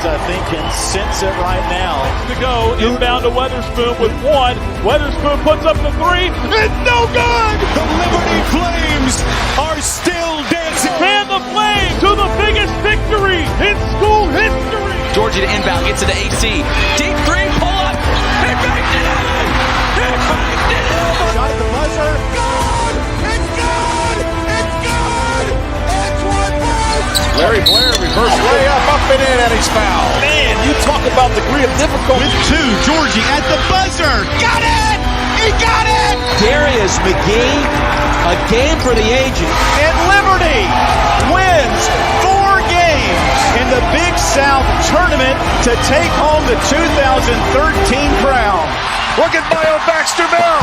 Rapids, I think, can sense it right now. To go, inbound to Weatherspoon with one. Weatherspoon puts up the three. It's no good! The Liberty Flames are still dancing. Fan the Flames to the biggest victory in school history. Georgia to inbound, gets it to AC. Deep three, pull up. He banked it in! He banked it in! Shot at the buzzer. Good! It's good! It's good! It's Woodward! Larry Blair, reverse layup, up and in, and he's fouled. Man, you talk about degree of difficulty. With two, Georgie at the buzzer. Got it! He got it! Darius McGee, a game for the ages. And Liberty wins 4 games in the Big South Tournament to take home the 2013 crown. Look at Bio Baxter now.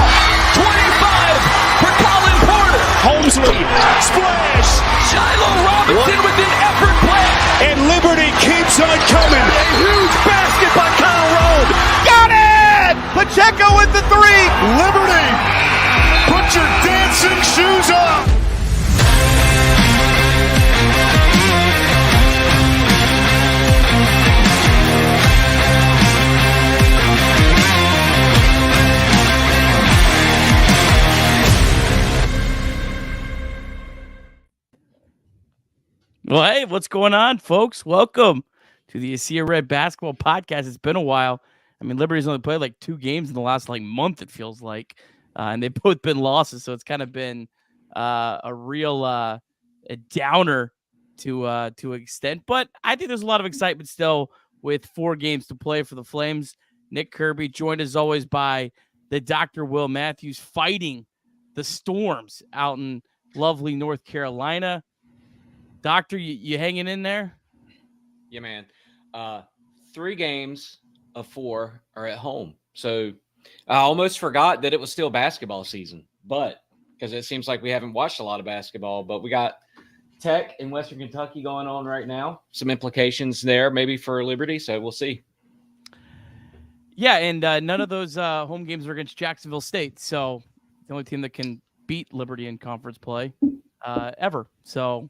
25 for Colin Porter. Holmesley, splash! Shiloh Robinson with an effort play. And Liberty keeps on coming. A huge basket by Kyle Rode. Got it! Pacheco with the 3. Liberty, put your dancing shoes on. Well, hey, what's going on, folks? Welcome to the ASOR Basketball Podcast. It's been a while. I mean, Liberty's only played like 2 games in the last month, it feels like. And they've both been losses, so it's kind of been a real a downer to an extent. But I think there's a lot of excitement still with 4 games to play for the Flames. Nick Kirby, joined as always by the Dr. Will Matthews, fighting the storms out in lovely North Carolina. Doctor, you hanging in there? Yeah, man. 3 games of 4 are at home. So I almost forgot that it was still basketball season, but because it seems like we haven't watched a lot of basketball, but we got Tech in Western Kentucky going on right now. Some implications there maybe for Liberty, so we'll see. Yeah, and none of those home games are against Jacksonville State, so the only team that can beat Liberty in conference play ever. So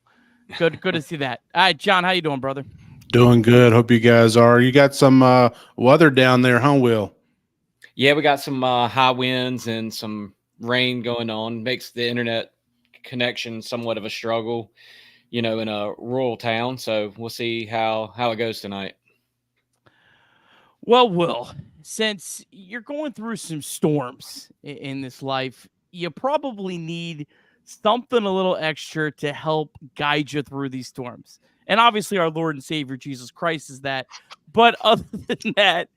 good to see that. All right, John, how you doing, brother? Doing good. Hope you guys are. You got some weather down there, huh, Will? Yeah, we got some high winds and some rain going on. Makes the internet connection somewhat of a struggle, in a rural town. So we'll see how it goes tonight. Well, Will, since you're going through some storms in this life, you probably need something a little extra to help guide you through these storms. And obviously our Lord and Savior Jesus Christ is that. But other than that,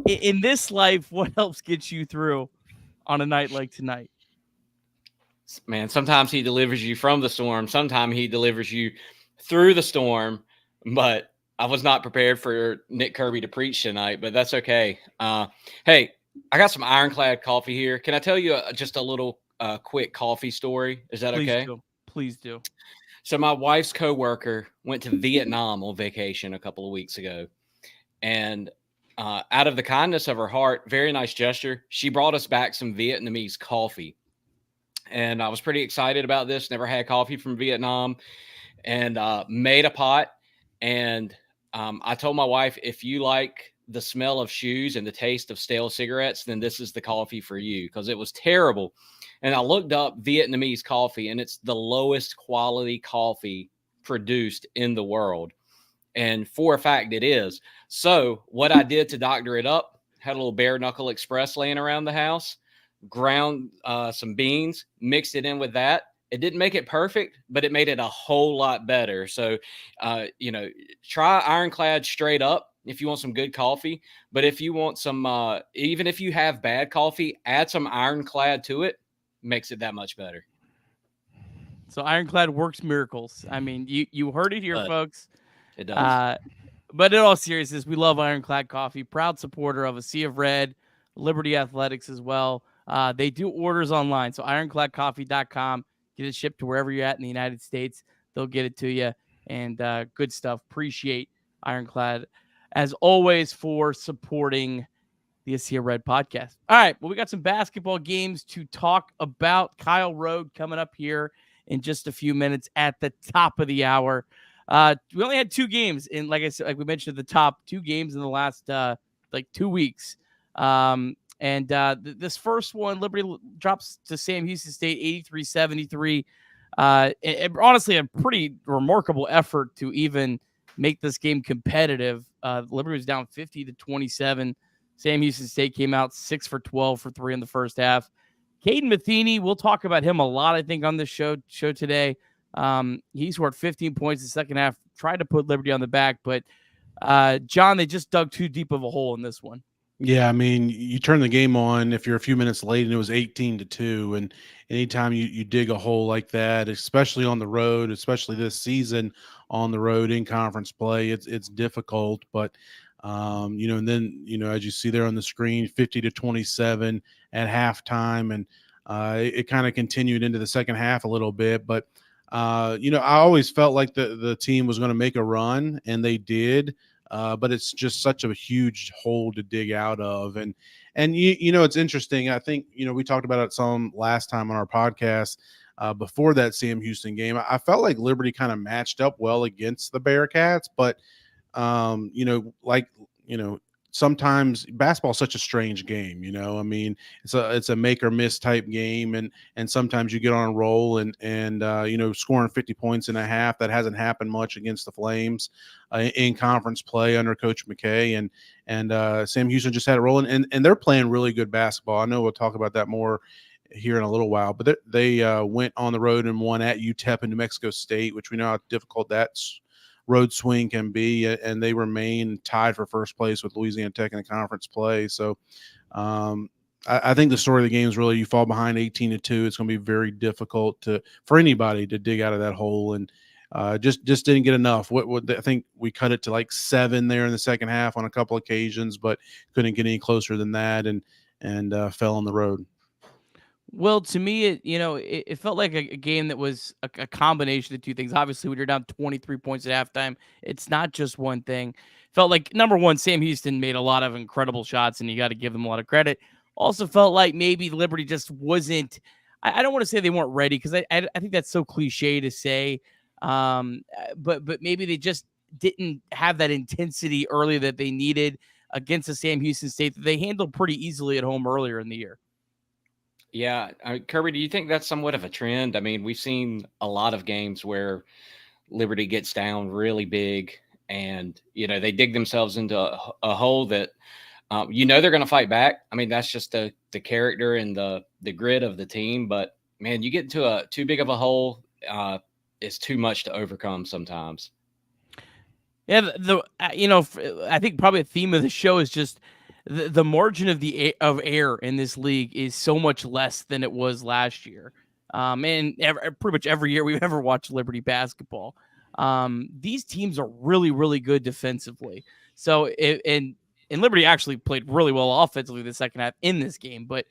in this life, what helps get you through on a night like tonight? Man, sometimes he delivers you from the storm. Sometimes he delivers you through the storm. But I was not prepared for Nick Kirby to preach tonight, but that's okay. Hey, I got some Ironclad coffee here. Can I tell you just a little quick coffee story? Is that okay? Please do. So my wife's coworker went to Vietnam on vacation a couple of weeks ago. And out of the kindness of her heart, very nice gesture, she brought us back some Vietnamese coffee. And I was pretty excited about this. Never had coffee from Vietnam, and made a pot. And I told my wife, if you like the smell of shoes and the taste of stale cigarettes, then this is the coffee for you, because it was terrible. And I looked up Vietnamese coffee, and it's the lowest quality coffee produced in the world. And for a fact, it is. So what I did to doctor it up, had a little bare knuckle express laying around the house, ground some beans, mixed it in with that. It didn't make it perfect, but it made it a whole lot better. So, try Ironclad straight up if you want some good coffee. But if you want some, even if you have bad coffee, add some Ironclad to it. Makes it that much better. So Ironclad works miracles. I mean, you heard it here, folks. It does. But in all seriousness, we love Ironclad coffee. Proud supporter of A Sea of Red, Liberty Athletics as well. They do orders online. So ironcladcoffee.com. Get it shipped to wherever you're at in the United States. They'll get it to you. And good stuff. Appreciate Ironclad, as always, for supporting the ASOR Red podcast. All right, well, we got some basketball games to talk about. Kyle Rode coming up here in just a few minutes at the top of the hour. We only had 2 games in, like I said, like we mentioned at the top, 2 games in the last 2 weeks. This first one, Liberty drops to Sam Houston State 83-73. Honestly, a pretty remarkable effort to even make this game competitive. Liberty was down 50-27. Sam Houston State came out 6 for 12 for 3 in the first half. Caden Matheny, we'll talk about him a lot, I think, on this show today. He scored 15 points in the second half, tried to put Liberty on the back, but John, they just dug too deep of a hole in this one. Yeah, I mean, you turn the game on if you're a few minutes late and it was 18-2. And anytime you dig a hole like that, especially on the road, especially this season on the road in conference play, it's difficult. But and then, as you see there on the screen, 50-27 at halftime. And it kind of continued into the second half a little bit. But, I always felt like the team was going to make a run, and they did. But it's just such a huge hole to dig out of. And it's interesting. I think, we talked about it some last time on our podcast before that Sam Houston game. I felt like Liberty kind of matched up well against the Bearcats, but, sometimes basketball is such a strange game. I mean, it's a make or miss type game. And sometimes you get on a roll and scoring 50 points in a half. That hasn't happened much against the Flames in conference play under Coach McKay. And Sam Houston just had it rolling, and they're playing really good basketball. I know we'll talk about that more here in a little while, but they went on the road and won at UTEP in New Mexico State, which we know how difficult that's road swing can be, and they remain tied for first place with Louisiana Tech in the conference play. So I think the story of the game is really you fall behind 18-2. It's going to be very difficult for anybody to dig out of that hole, and just didn't get enough. I think we cut it to like 7 there in the second half on a couple occasions, but couldn't get any closer than that, and fell on the road. Well, to me, it felt like a game that was a combination of 2 things. Obviously, when you're down 23 points at halftime, it's not just one thing. Felt like, number one, Sam Houston made a lot of incredible shots, and you got to give them a lot of credit. Also felt like maybe Liberty just wasn't – I don't want to say they weren't ready, because I think that's so cliche to say. But maybe they just didn't have that intensity early that they needed against the Sam Houston State that they handled pretty easily at home earlier in the year. Yeah. Kirby, do you think that's somewhat of a trend? I mean, we've seen a lot of games where Liberty gets down really big and, they dig themselves into a hole that, they're going to fight back. I mean, that's just the character and the grit of the team. But, man, you get into too big of a hole, it's too much to overcome sometimes. Yeah, I think probably a theme of the show is just the margin of error in this league is so much less than it was last year. And pretty much every year we've ever watched Liberty basketball. These teams are really, really good defensively. So, and Liberty actually played really well offensively the second half in this game, but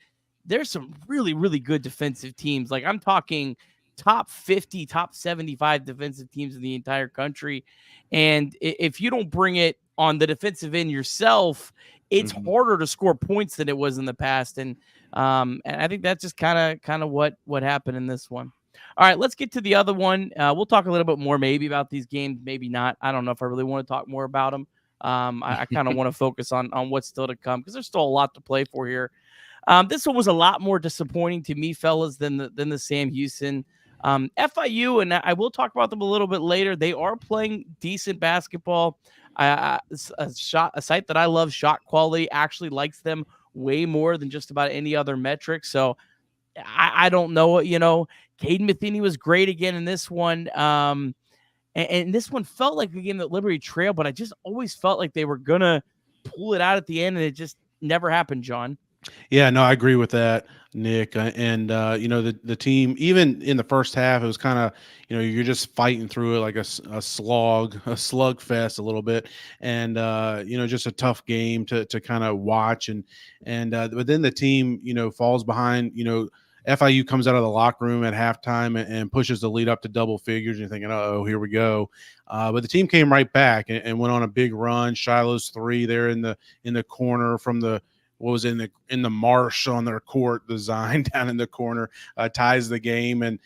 there's some really, really good defensive teams. Like, I'm talking top 50, top 75 defensive teams in the entire country. And if you don't bring it on the defensive end yourself, it's harder to score points than it was in the past. And I think that's just kind of what happened in this one. All right, let's get to the other one. We'll talk a little bit more maybe about these games, maybe not. I don't know if I really want to talk more about them. I kind of want to focus on what's still to come, because there's still a lot to play for here. This one was a lot more disappointing to me, fellas, than the Sam Houston. FIU, and I will talk about them a little bit later, they are playing decent basketball. A site that I love, Shot Quality, actually likes them way more than just about any other metric. So I don't know. Caden Matheny was great again in this one. And this one felt like the game that Liberty trailed, but I just always felt like they were going to pull it out at the end, and it just never happened, John. Yeah, no, I agree with that, Nick. And the team, even in the first half, it was kind of, you're just fighting through it like a slugfest a little bit. And, just a tough game to kind of watch. But then the team, falls behind. FIU comes out of the locker room at halftime and pushes the lead up to double figures. And you're thinking, oh, here we go. But the team came right back and went on a big run. Shiloh's 3 there in the corner from the – what was in the marsh on their court design down in the corner, ties the game. And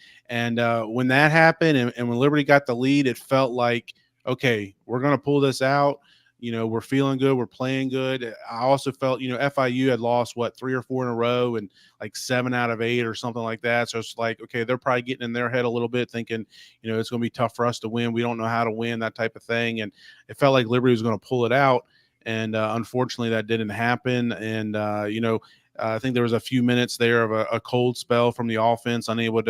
when that happened and when Liberty got the lead, it felt like okay, we're going to pull this out. We're feeling good. We're playing good. I also felt, FIU had lost 3 or 4 in a row and like 7 out of 8 or something like that. So it's like, okay, they're probably getting in their head a little bit thinking, it's going to be tough for us to win. We don't know how to win, that type of thing. And it felt like Liberty was going to pull it out. And unfortunately that didn't happen. And, I think there was a few minutes there of a cold spell from the offense, unable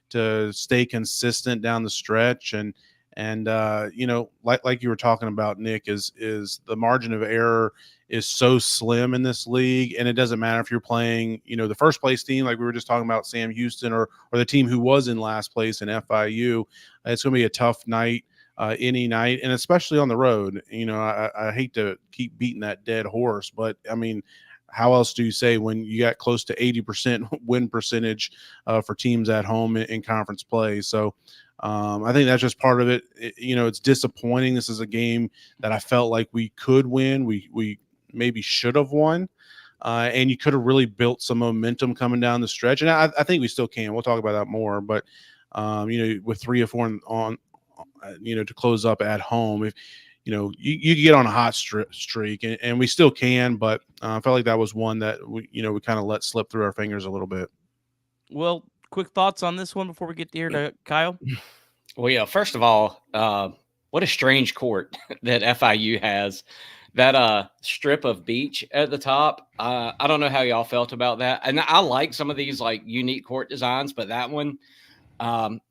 to stay consistent down the stretch. And like you were talking about, Nick, is the margin of error is so slim in this league, and it doesn't matter if you're playing, the first place team, like we were just talking about Sam Houston, or the team who was in last place in FIU. It's going to be a tough night, any night, and especially on the road. I hate to keep beating that dead horse, but I mean, how else do you say when you got close to 80% win percentage for teams at home in conference play? So I think that's just part of it. It's disappointing. This is a game that I felt like we could win. We maybe should have won. And you could have really built some momentum coming down the stretch. And I think we still can. We'll talk about that more. But, with 3 or 4 on to close up at home, if you get on a hot streak, and we still can, but I felt like that was one that we kind of let slip through our fingers a little bit. Well, quick thoughts on this one before we get here to Kyle? Well, yeah, first of all, what a strange court that FIU has. That strip of beach at the top. I don't know how y'all felt about that. And I like some of these like unique court designs, but that one,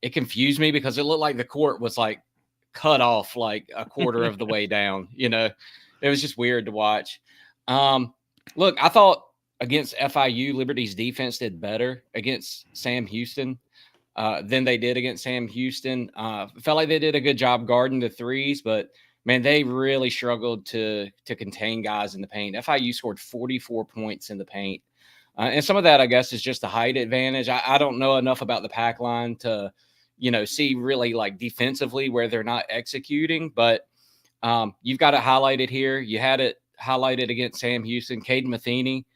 it confused me because it looked like the court was like cut off like a quarter of the way down. It was just weird to watch. Look, I thought against FIU, Liberty's defense did better against Sam Houston than they did against Sam Houston. Felt like they did a good job guarding the threes, but man, they really struggled to contain guys in the paint. FIU scored 44 points in the paint. And some of that, I guess, is just the height advantage. I don't know enough about the pack line to, see really like defensively where they're not executing, but you've got it highlighted here. You had it highlighted against Sam Houston. Caden Matheny,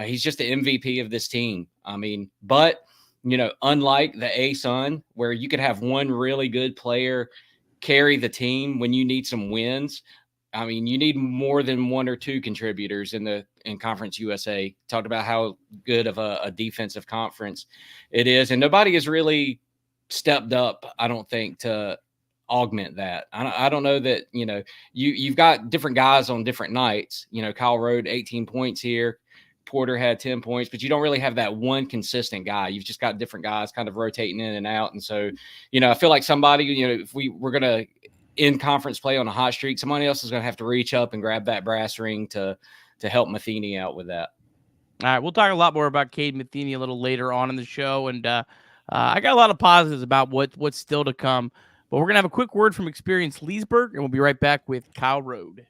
he's just the MVP of this team. I mean, but, unlike the ASUN, where you could have one really good player carry the team when you need some wins, I mean, you need more than 1 or 2 contributors in Conference USA. Talked about how good of a defensive conference it is, and nobody has really stepped up, I don't think, to augment that. I don't know that, you've got different guys on different nights. Kyle Rode 18 points here. Porter had 10 points, but you don't really have that one consistent guy. You've just got different guys kind of rotating in and out. And so, I feel like somebody, if we're going to end conference play on a hot streak, somebody else is going to have to reach up and grab that brass ring to help Matheny out with that. All right. We'll talk a lot more about Caden Matheny a little later on in the show. And I got a lot of positives about what's still to come, but we're going to have a quick word from Experience Leesburg, and we'll be right back with Kyle Rode.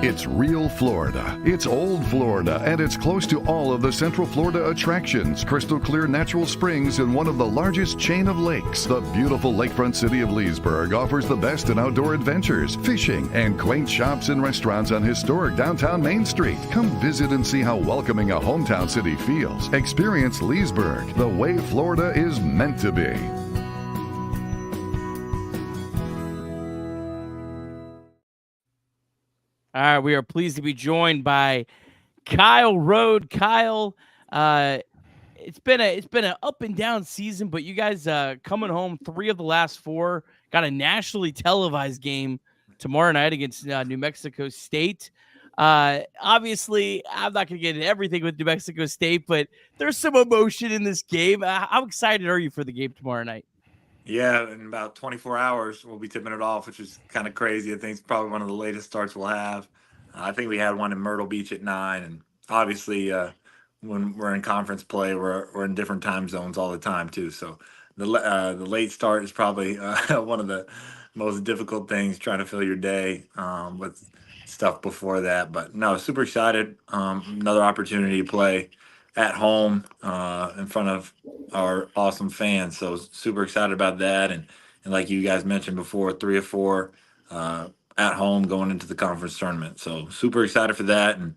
It's real Florida. It's old Florida, and it's close to all of the Central Florida attractions. Crystal clear natural springs in one of the largest chain of lakes. The beautiful lakefront city of Leesburg offers the best in outdoor adventures, fishing, and quaint shops and restaurants on historic downtown Main Street. Come visit and see how welcoming a hometown city feels. Experience Leesburg, the way Florida is meant to be. All right, we are pleased to be joined by Kyle Rode. Kyle, it's been an up and down season, but you guys coming home 3 of the last 4. Got a nationally televised game tomorrow night against New Mexico State. Obviously, I'm not going to get into everything with New Mexico State, but there's some emotion in this game. How excited are you for the game tomorrow night? Yeah, in about 24 hours, we'll be tipping it off, which is kind of crazy. I think it's probably one of the latest starts we'll have. I think we had one in Myrtle Beach at 9, and obviously when we're in conference play, we're in different time zones all the time too. So the late start is probably one of the most difficult things, trying to fill your day with stuff before that. But no, super excited. Another opportunity to play at home in front of our awesome fans. So super excited about that. And like you guys mentioned before, 3 or 4 at home going into the conference tournament. So super excited for that and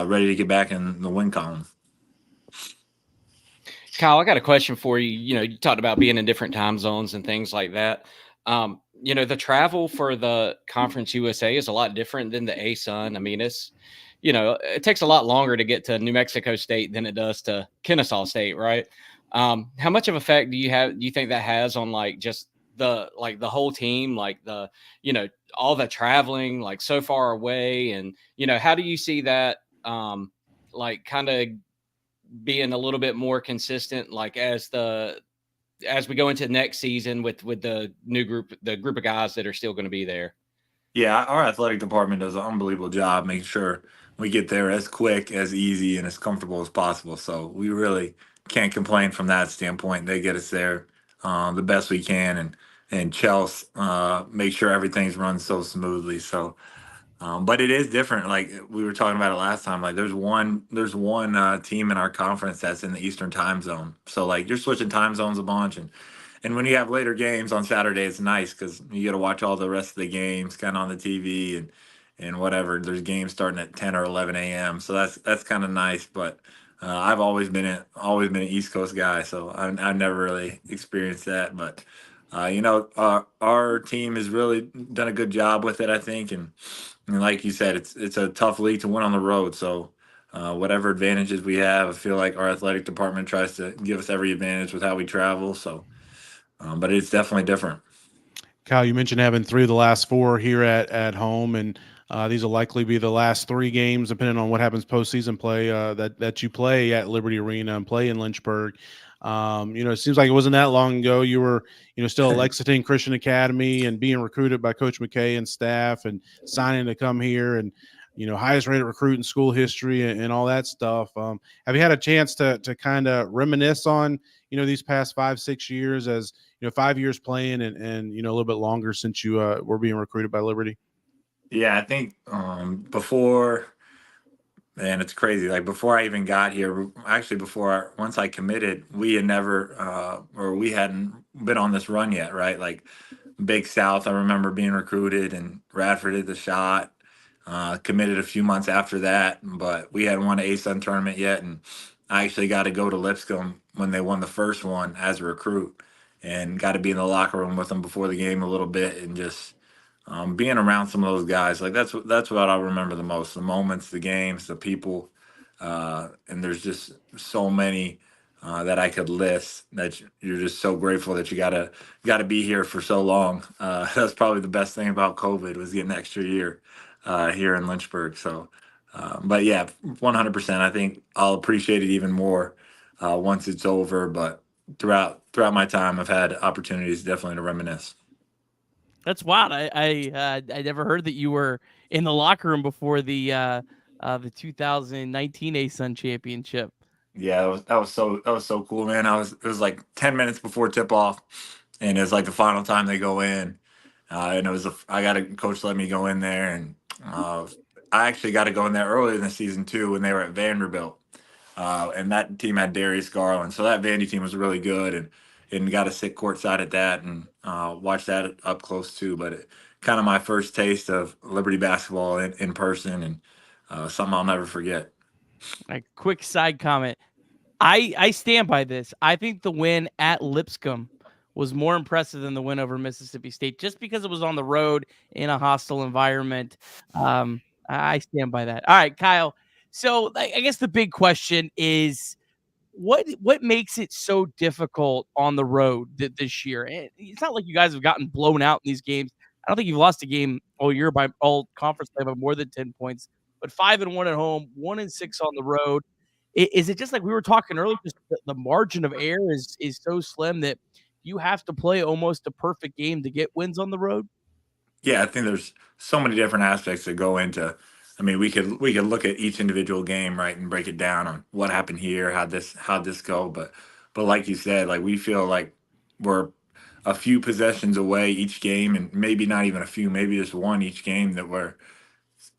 ready to get back in the win column. Kyle, I got a question for you. You talked about being in different time zones and things like that. The travel for the Conference USA is a lot different than the ASUN. I mean, it takes a lot longer to get to New Mexico State than it does to Kennesaw State, right? How much of effect do you think that has on just the whole team, all the traveling, so far away, and how do you see that kind of being a little bit more consistent, as we go into next season with the group of guys that are still going to be there? Yeah, our athletic department does an unbelievable job making sure we get there as quick, as easy, and as comfortable as possible. So we really can't complain from that standpoint. They get us there the best we can, and Chelsea make sure everything's run so smoothly. So, but it is different. Like we were talking about it last time. Like there's one team in our conference that's in the Eastern time zone. So you're switching time zones a bunch, and when you have later games on Saturday, it's nice because you get to watch all the rest of the games kind of on the TV and whatever. There's games starting at 10 or 11 a.m. So that's kind of nice. But I've always been an East Coast guy, so I've never really experienced that. But our team has really done a good job with it, I think. And like you said, it's a tough league to win on the road. So whatever advantages we have, I feel like our athletic department tries to give us every advantage with how we travel. So. But it's definitely different. Kyle, you mentioned having 3 of the last 4 here at home, and these will likely be the last 3 games, depending on what happens postseason play that you play at Liberty Arena and play in Lynchburg. It seems like it wasn't that long ago. You were, still at Lexington Christian Academy and being recruited by Coach McKay and staff and signing to come here and, highest rated recruit in school history and all that stuff. Have you had a chance to kind of reminisce on, these past 5-6 years as, 5 years playing and a little bit longer since you were being recruited by Liberty? Yeah, I think before, man, it's crazy. Like before I even got here, actually once I committed, we had never or we hadn't been on this run yet, right? Like Big South, I remember being recruited, and Radford did the shot. Committed a few months after that, but we hadn't won an ASUN tournament yet, and I actually got to go to Lipscomb when they won the first one as a recruit, and got to be in the locker room with them before the game a little bit, and just being around some of those guys. Like that's what I remember the most: the moments, the games, the people, and there's just so many that I could list that you're just so grateful that you gotta be here for so long. That's probably the best thing about COVID was getting an extra year here in Lynchburg. So, but yeah, 100%. I think I'll appreciate it even more once it's over. But throughout my time, I've had opportunities definitely to reminisce. That's wild. I never heard that you were in the locker room before the 2019 ASUN championship. Yeah, that was so cool, man. It was like 10 minutes before tip off, and it's like the final time they go in. And I got a coach let me go in there, and I actually got to go in there earlier in the season too when they were at Vanderbilt, and that team had Darius Garland, so that Vandy team was really good, and got to sit courtside at that and watch that up close too. But kind of my first taste of Liberty basketball in person, and something I'll never forget. A quick side comment. I stand by this. I think the win at Lipscomb was more impressive than the win over Mississippi State, just because it was on the road in a hostile environment. I stand by that. All right, Kyle. So I guess the big question is, what makes it so difficult on the road this year? It's not like you guys have gotten blown out in these games. I don't think you've lost a game all year by all conference play by more than 10 points, but 5-1 at home, 1-6 on the road. Is it just like we were talking earlier? Just the margin of error is so slim that you have to play almost a perfect game to get wins on the road? Yeah, I think there's so many different aspects that go into. I mean, we could look at each individual game, right, and break it down on what happened here, how'd this go. But like you said, like we feel like we're a few possessions away each game, and maybe not even a few, maybe just one each game, that where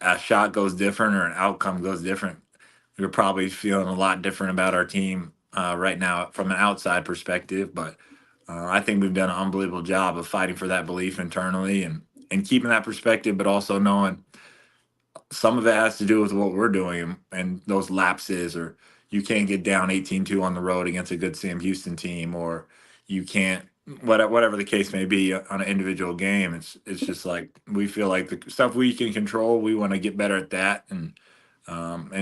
a shot goes different or an outcome goes different. We're probably feeling a lot different about our team right now from an outside perspective, but I think we've done an unbelievable job of fighting for that belief internally and keeping that perspective, but also knowing some of it has to do with what we're doing and those lapses, or you can't get down 18-2 on the road against a good Sam Houston team, or you can't whatever the case may be on an individual game. It's just like we feel like the stuff we can control, we want to get better at that, and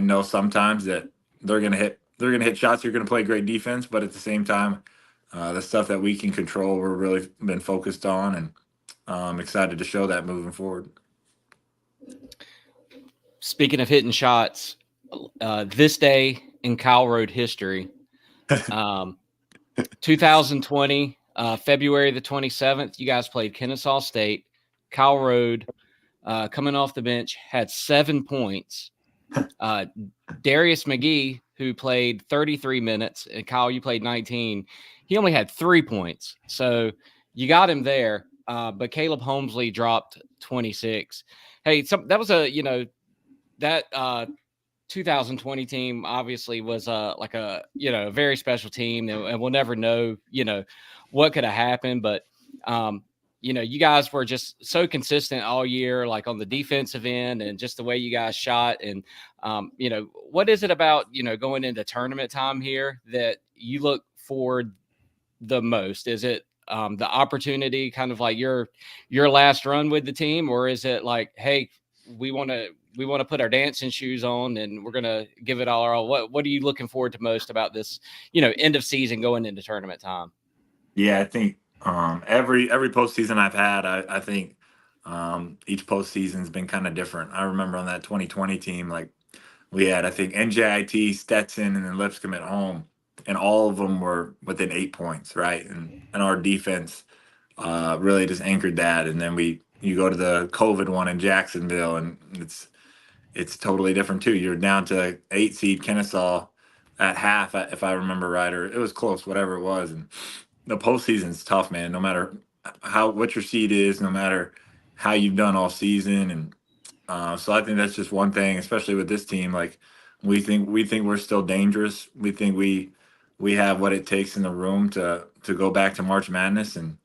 know sometimes that they're gonna hit shots. You're gonna play great defense, but at the same time, the stuff that we can control, we're really been focused on, and excited to show that moving forward. Speaking of hitting shots, this day in Kyle Road history, 2020, February the 27th, you guys played Kennesaw State. Kyle Road, coming off the bench, had 7 points. Darius McGee, who played 33 minutes, and Kyle, you played 19, he only had 3 points. So you got him there, but Caleb Holmesley dropped 26. Hey, that was that 2020 team obviously was like a very special team, and we'll never know what could have happened, but you guys were just so consistent all year, like on the defensive end and just the way you guys shot. And what is it about going into tournament time here that you look forward the most? Is it the opportunity, kind of like your last run with the team, or is it like, hey, we want to put our dancing shoes on and we're going to give it all our all? What are you looking forward to most about this, end of season going into tournament time? Yeah, I think every postseason I've had, I think each postseason's been kind of different. I remember on that 2020 team, like we had, I think, NJIT, Stetson, and then Lipscomb at home, and all of them were within 8 points, right? And our defense really just anchored that. And then you go to the COVID one in Jacksonville, and it's totally different too. You're down to 8 seed Kennesaw at half, if I remember right, or it was close, whatever it was. And the postseason's tough, man. No matter what your seed is, no matter how you've done all season, and so I think that's just one thing, especially with this team. Like we think we're still dangerous. We think we have what it takes in the room to go back to March Madness, and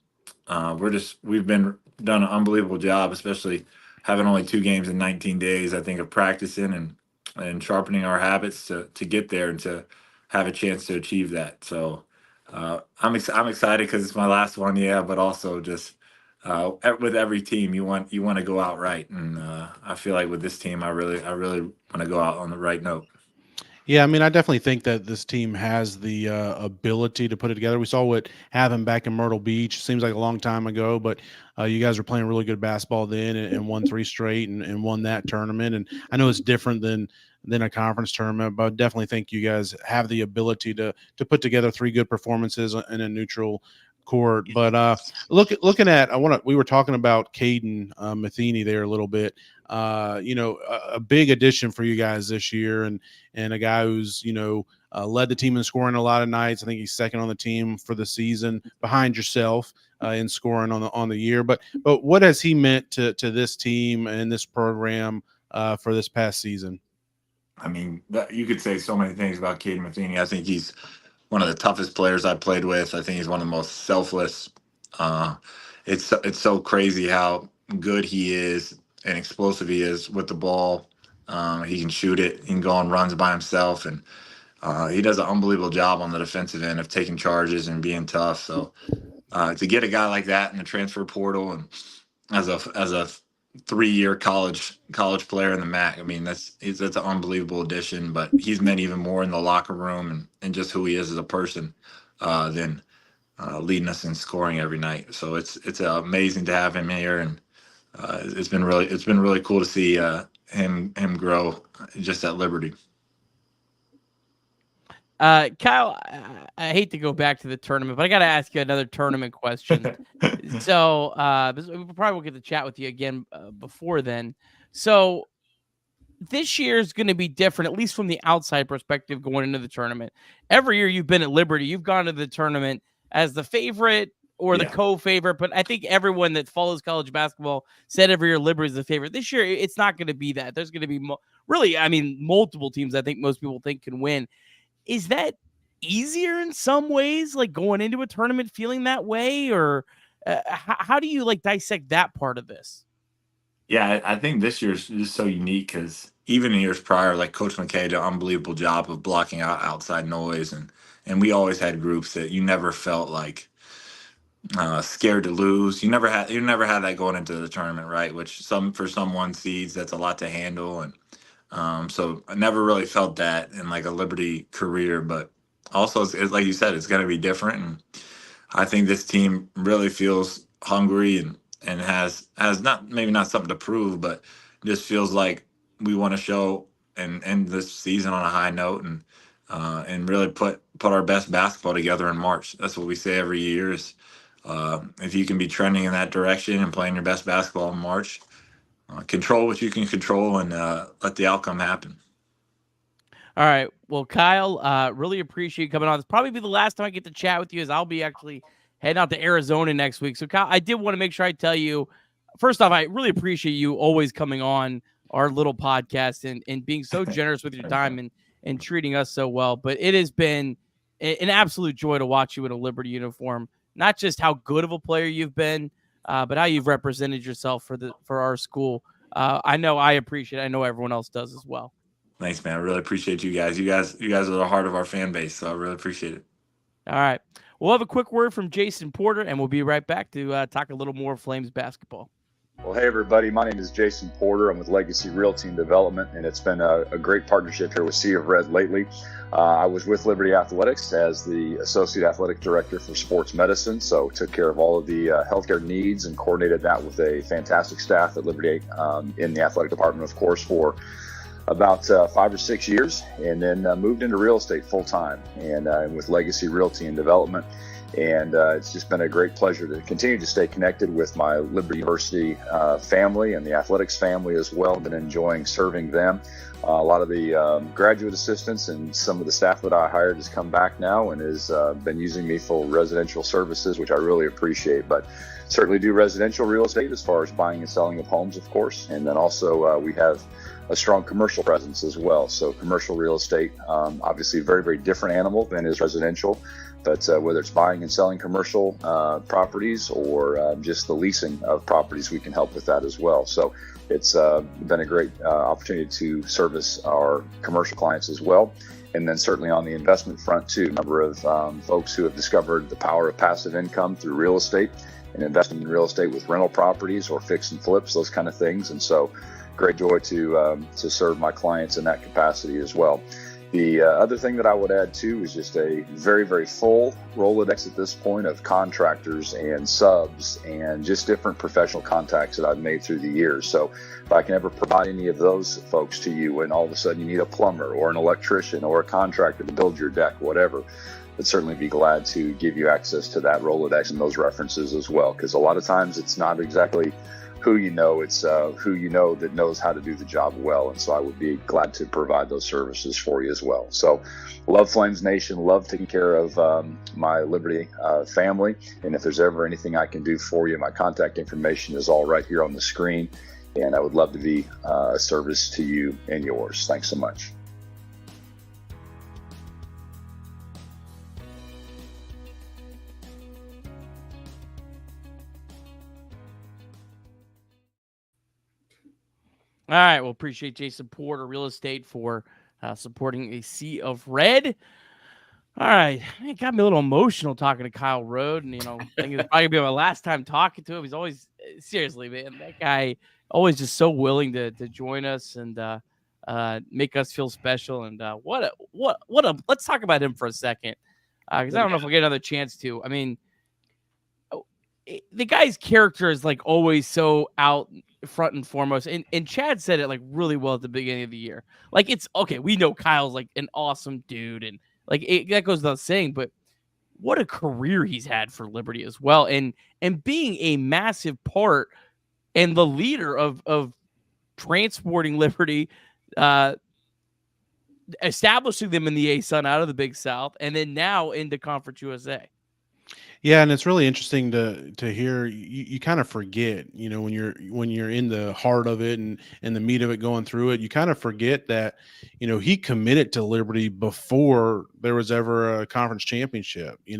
we've done an unbelievable job, especially having only 2 games in 19 days. I think of practicing and sharpening our habits to get there and to have a chance to achieve that. So. I'm excited because it's my last one, yeah. But also just with every team, you want to go out right, and I feel like with this team, I really want to go out on the right note. Yeah, I mean, I definitely think that this team has the ability to put it together. We saw what happened back in Myrtle Beach. Seems like a long time ago, but you guys were playing really good basketball then and won 3 straight and won that tournament. And I know it's different than a conference tournament, but I definitely think you guys have the ability to put together 3 good performances in a neutral court. But looking at, we were talking about Caden Matheny there a little bit. A big addition for you guys this year, and a guy who's led the team in scoring a lot of nights. I think he's second on the team for the season, behind yourself in scoring on the year. But what has he meant to this team and this program for this past season? I mean, you could say so many things about Caden Matheny. I think he's one of the toughest players I've played with. I think he's one of the most selfless. It's so crazy how good he is and explosive he is with the ball. He can shoot it. He can go on runs by himself, and he does an unbelievable job on the defensive end of taking charges and being tough. So to get a guy like that in the transfer portal and as a 3-year college player in the MAC, I mean, that's an unbelievable addition. But he's meant even more in the locker room and just who he is as a person than leading us in scoring every night. So it's amazing to have him here, and it's been really cool to see him grow just at Liberty. Kyle, I hate to go back to the tournament, but I got to ask you another tournament question. So we probably will get to chat with you again before then. So this year is going to be different, at least from the outside perspective going into the tournament. Every year you've been at Liberty, you've gone to the tournament as the favorite or the co-favorite, but I think everyone that follows college basketball said every year Liberty is the favorite. This year, it's not going to be that. There's going to be multiple teams I think most people think can win. Is that easier in some ways, like going into a tournament feeling that way, or how do you dissect that part of this? Yeah, I think this year's just so unique because even in years prior, like Coach McKay did an unbelievable job of blocking out outside noise, and we always had groups that you never felt like scared to lose. You never had that going into the tournament, right? Which for some 1 seeds, that's a lot to handle. And so I never really felt that in like a Liberty career, but also it's like you said, it's going to be different. And I think this team really feels hungry and has not, maybe not something to prove, but just feels like we want to show and end this season on a high note and really put our best basketball together in March. That's what we say every year is if you can be trending in that direction and playing your best basketball in March, control what you can control and let the outcome happen. All right. Well, Kyle, really appreciate you coming on. This probably be the last time I get to chat with you, as I'll be actually heading out to Arizona next week. So, Kyle, I did want to make sure I tell you, first off, I really appreciate you always coming on our little podcast and being so generous with your time and treating us so well. But it has been an absolute joy to watch you in a Liberty uniform. Not just how good of a player you've been, but how you've represented yourself for our school. I know I appreciate it. I know everyone else does as well. Thanks, man. I really appreciate you guys. You guys are the heart of our fan base, so I really appreciate it. All right. We'll have a quick word from Jason Porter, and we'll be right back to talk a little more Flames basketball. Well, hey, everybody. My name is Jason Porter. I'm with Legacy Realty and Development, and it's been a great partnership here with Sea of Red lately. I was with Liberty Athletics as the Associate Athletic Director for Sports Medicine, so took care of all of the healthcare needs and coordinated that with a fantastic staff at Liberty in the athletic department, of course, for about 5 or 6 years, and then moved into real estate full-time and with Legacy Realty and Development. And it's just been a great pleasure to continue to stay connected with my Liberty University family and the athletics family as well. Been enjoying serving them. A lot of the graduate assistants and some of the staff that I hired has come back now and has been using me for residential services, which I really appreciate. But certainly do residential real estate as far as buying and selling of homes, of course. And then also we have a strong commercial presence as well. So commercial real estate, obviously a very, very different animal than is residential. But whether it's buying and selling commercial properties or just the leasing of properties, we can help with that as well. So it's been a great opportunity to service our commercial clients as well. And then certainly on the investment front too, a number of folks who have discovered the power of passive income through real estate and investing in real estate with rental properties or fix and flips, those kind of things. And so great joy to serve my clients in that capacity as well. The other thing that I would add too is just a very, very full Rolodex at this point of contractors and subs and just different professional contacts that I've made through the years. So if I can ever provide any of those folks to you when all of a sudden you need a plumber or an electrician or a contractor to build your deck, whatever, I'd certainly be glad to give you access to that Rolodex and those references as well. Because a lot of times it's not exactly who you know, it's who you know that knows how to do the job well. And so I would be glad to provide those services for you as well. So love Flames Nation, love taking care of my Liberty family. And if there's ever anything I can do for you, my contact information is all right here on the screen. And I would love to be a service to you and yours. Thanks so much. All right. Well, appreciate Jason Porter Real Estate for supporting a Sea of Red. All right. It got me a little emotional talking to Kyle Rode. And, I think it's probably going to be my last time talking to him. He's always, seriously, man, that guy always just so willing to join us and make us feel special. And let's talk about him for a second. Because I don't know if we'll get another chance to. I mean, the guy's character is like always so out front and foremost. And Chad said it like really well at the beginning of the year. Like, it's okay. We know Kyle's like an awesome dude. And like that goes without saying, but what a career he's had for Liberty as well. And being a massive part and the leader of transporting Liberty, establishing them in the ASUN out of the Big South, and then now into Conference USA. Yeah, and it's really interesting to hear. You kind of forget, when you're in the heart of it and the meat of it, going through it, you kind of forget that, he committed to Liberty before there was ever a conference championship. He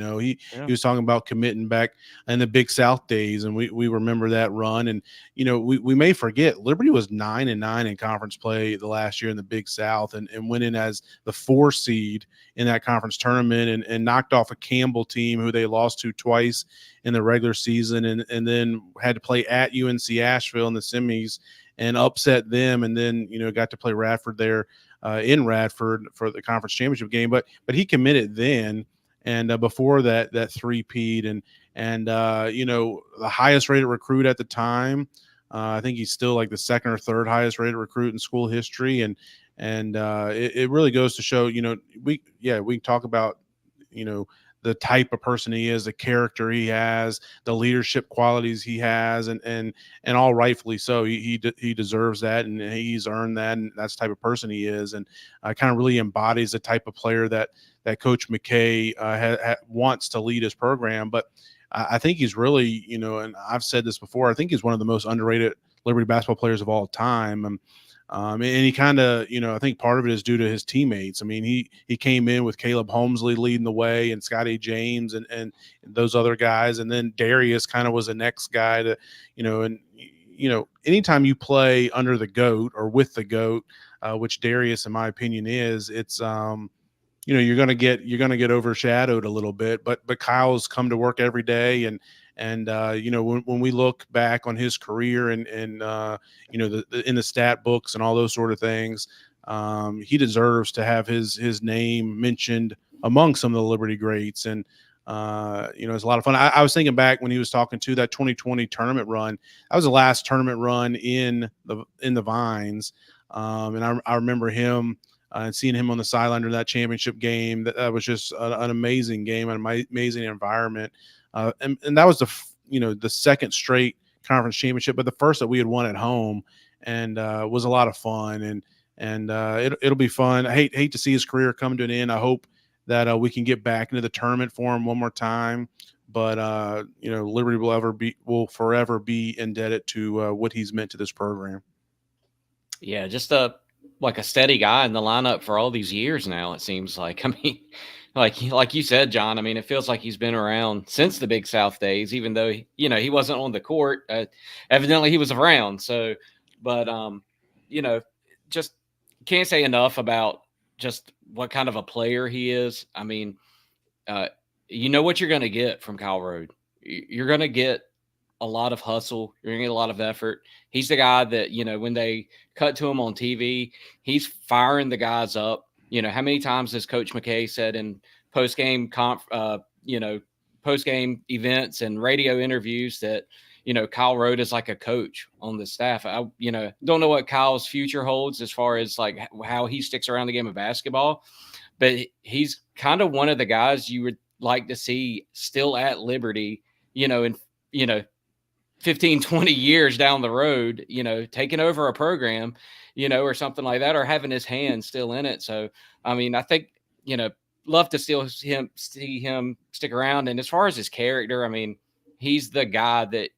was talking about committing back in the Big South days, and we remember that run. And we may forget Liberty was 9-9 in conference play the last year in the Big South, and went in as the 4 seed in that conference tournament and knocked off a Campbell team who they lost to to twice in the regular season, and then had to play at UNC Asheville in the semis and upset them, and then got to play Radford there in Radford for the conference championship game. But he committed then, and before that three-peat, and the highest rated recruit at the time. I think he's still like the second or third highest rated recruit in school history, and it really goes to show, we can talk about, the type of person he is, the character he has, the leadership qualities he has, and all rightfully so. He deserves that, and he's earned that, and that's the type of person he is, and kind of really embodies the type of player that Coach McKay wants to lead his program. But I think he's really, and I've said this before, I think he's one of the most underrated Liberty basketball players of all time. And he kind of, I think part of it is due to his teammates. I mean, he came in with Caleb Holmesley leading the way, and Scotty James and those other guys. And then Darius kind of was the next guy to, anytime you play under the GOAT or with the GOAT, which Darius, in my opinion, is, it's, you're going to get overshadowed a little bit, but Kyle's come to work every day. And when we look back on his career and in the stat books and all those sort of things, he deserves to have his name mentioned among some of the Liberty greats. And it's a lot of fun. I was thinking back when he was talking to that 2020 tournament run. That was the last tournament run in the Vines, and I remember him. And seeing him on the sideline during that championship game, that was just an amazing game, an amazing environment. And that was the second straight conference championship, but the first that we had won at home, and was a lot of fun. And it'll be fun. I hate to see his career come to an end. I hope that we can get back into the tournament for him one more time. But Liberty will forever be indebted to what he's meant to this program. Yeah, just like a steady guy in the lineup for all these years now, it seems like. I mean, like you said, John, I mean, it feels like he's been around since the Big South days, even though, he wasn't on the court. Evidently he was around. So, but, just can't say enough about just what kind of a player he is. I mean, you know what you're going to get from Kyle Rode. You're going to get a lot of hustle. You're going to get a lot of effort. He's the guy that, when they cut to him on TV, he's firing the guys up. How many times has Coach McKay said in post-game events and radio interviews that, Kyle Rode is like a coach on the staff. I don't know what Kyle's future holds as far as like how he sticks around the game of basketball, but he's kind of one of the guys you would like to see still at Liberty, in 15, 20 years down the road, taking over a program, or something like that, or having his hand still in it. So, I mean, I think, love to still see him stick around. And as far as his character, I mean, he's the guy that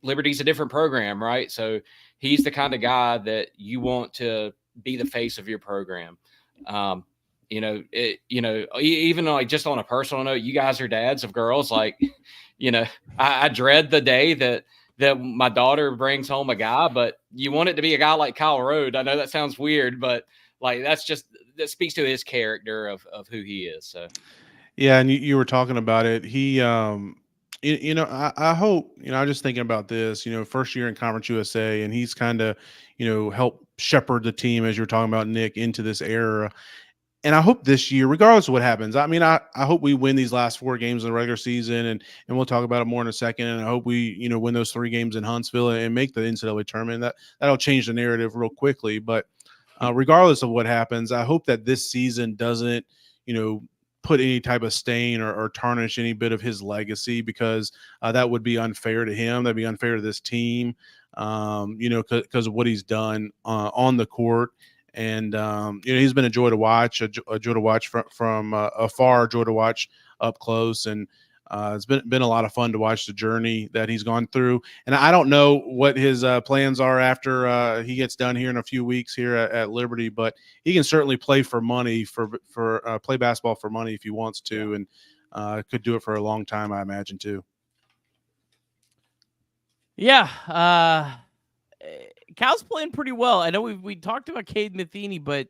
Liberty's a different program, right? So he's the kind of guy that you want to be the face of your program. Even like just on a personal note, you guys are dads of girls, like, I dread the day that my daughter brings home a guy, but you want it to be a guy like Kyle Rode. I know that sounds weird, but like, that speaks to his character of who he is. So, yeah. And you were talking about it. He, I hope, I'm just thinking about this, first year in Conference USA, and he's kind of, helped shepherd the team, as you were talking about, Nick, into this era. And I hope this year, regardless of what happens, I mean, I hope we win these last 4 games in the regular season, and we'll talk about it more in a second. And I hope we, win those 3 games in Huntsville and make the NCAA tournament. That'll change the narrative real quickly. But regardless of what happens, I hope that this season doesn't, put any type of stain or tarnish any bit of his legacy, because that would be unfair to him. That'd be unfair to this team, because of what he's done on the court. And, he's been a joy to watch, a joy to watch from afar, a joy to watch up close. And it's been a lot of fun to watch the journey that he's gone through. And I don't know what his plans are after he gets done here in a few weeks here at Liberty, but he can certainly play for money, play basketball for money if he wants to, and could do it for a long time, I imagine, too. Yeah. Kyle's playing pretty well. I know we talked about Cade Matheny, but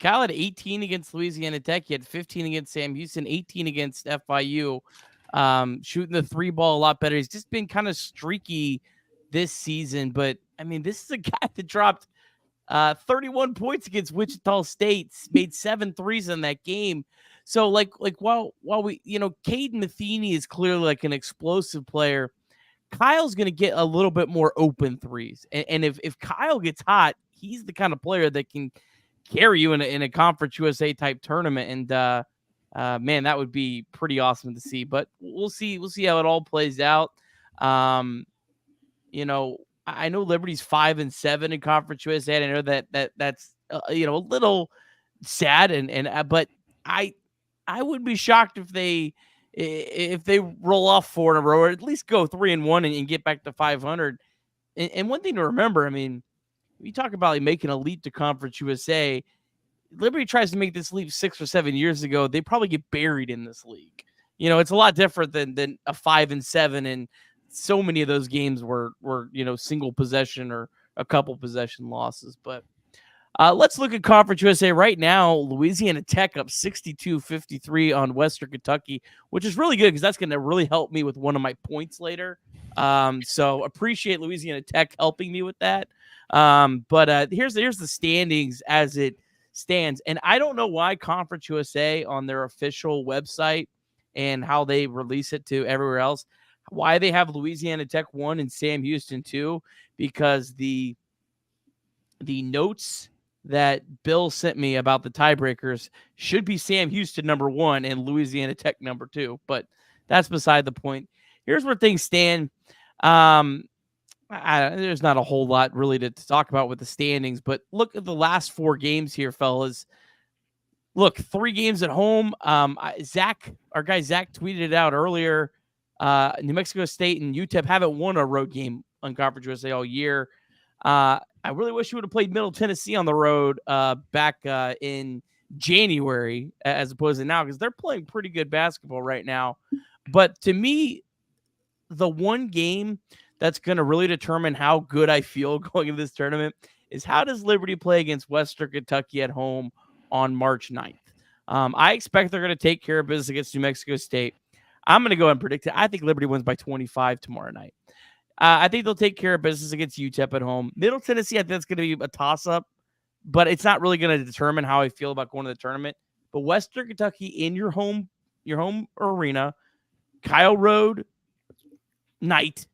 Kyle had 18 against Louisiana Tech. He had 15 against Sam Houston, 18 against FIU. shooting the three ball a lot better. He's just been kind of streaky this season. But I mean, this is a guy that dropped 31 points against Wichita State, made 7 threes in that game. So like while we, Caden Matheny is clearly like an explosive player, Kyle's going to get a little bit more open threes. And if Kyle gets hot, he's the kind of player that can carry you in a Conference USA type tournament. And man, that would be pretty awesome to see. But we'll see how it all plays out. I know Liberty's 5-7 in Conference USA. I know that's a little sad, but I would be shocked if they roll off 4 in a row, or at least go 3-1 and get back to 500. And one thing to remember, I mean, we talk about like making a leap to Conference USA. Liberty tries to make this leap 6 or 7 years ago. They probably get buried in this league. It's a lot different than a 5-7, and so many of those games were single possession or a couple possession losses. But let's look at Conference USA right now. Louisiana Tech up 62-53 on Western Kentucky, which is really good because that's going to really help me with one of my points later. So appreciate Louisiana Tech helping me with that. But here's the standings as it stands. And I don't know why Conference USA on their official website and how they release it to everywhere else, why they have Louisiana Tech 1 and Sam Houston 2, because the notes that Bill sent me about the tiebreakers should be Sam Houston number 1 and Louisiana Tech number 2, but that's beside the point. Here's where things stand. There's not a whole lot really to talk about with the standings, but look at the last 4 games here, fellas. Look, 3 games at home. Zach, our guy Zach, tweeted it out earlier. New Mexico State and UTEP haven't won a road game on Conference USA all year. I really wish you would have played Middle Tennessee on the road back in January as opposed to now, because they're playing pretty good basketball right now. But to me, the one game that's going to really determine how good I feel going into this tournament is how does Liberty play against Western Kentucky at home on March 9th. I expect they're going to take care of business against New Mexico State. I'm going to go ahead and predict it. I think Liberty wins by 25 tomorrow night. I think they'll take care of business against UTEP at home. Middle Tennessee, I think that's going to be a toss-up, but it's not really going to determine how I feel about going to the tournament. But Western Kentucky in your home arena, Kyle Road night,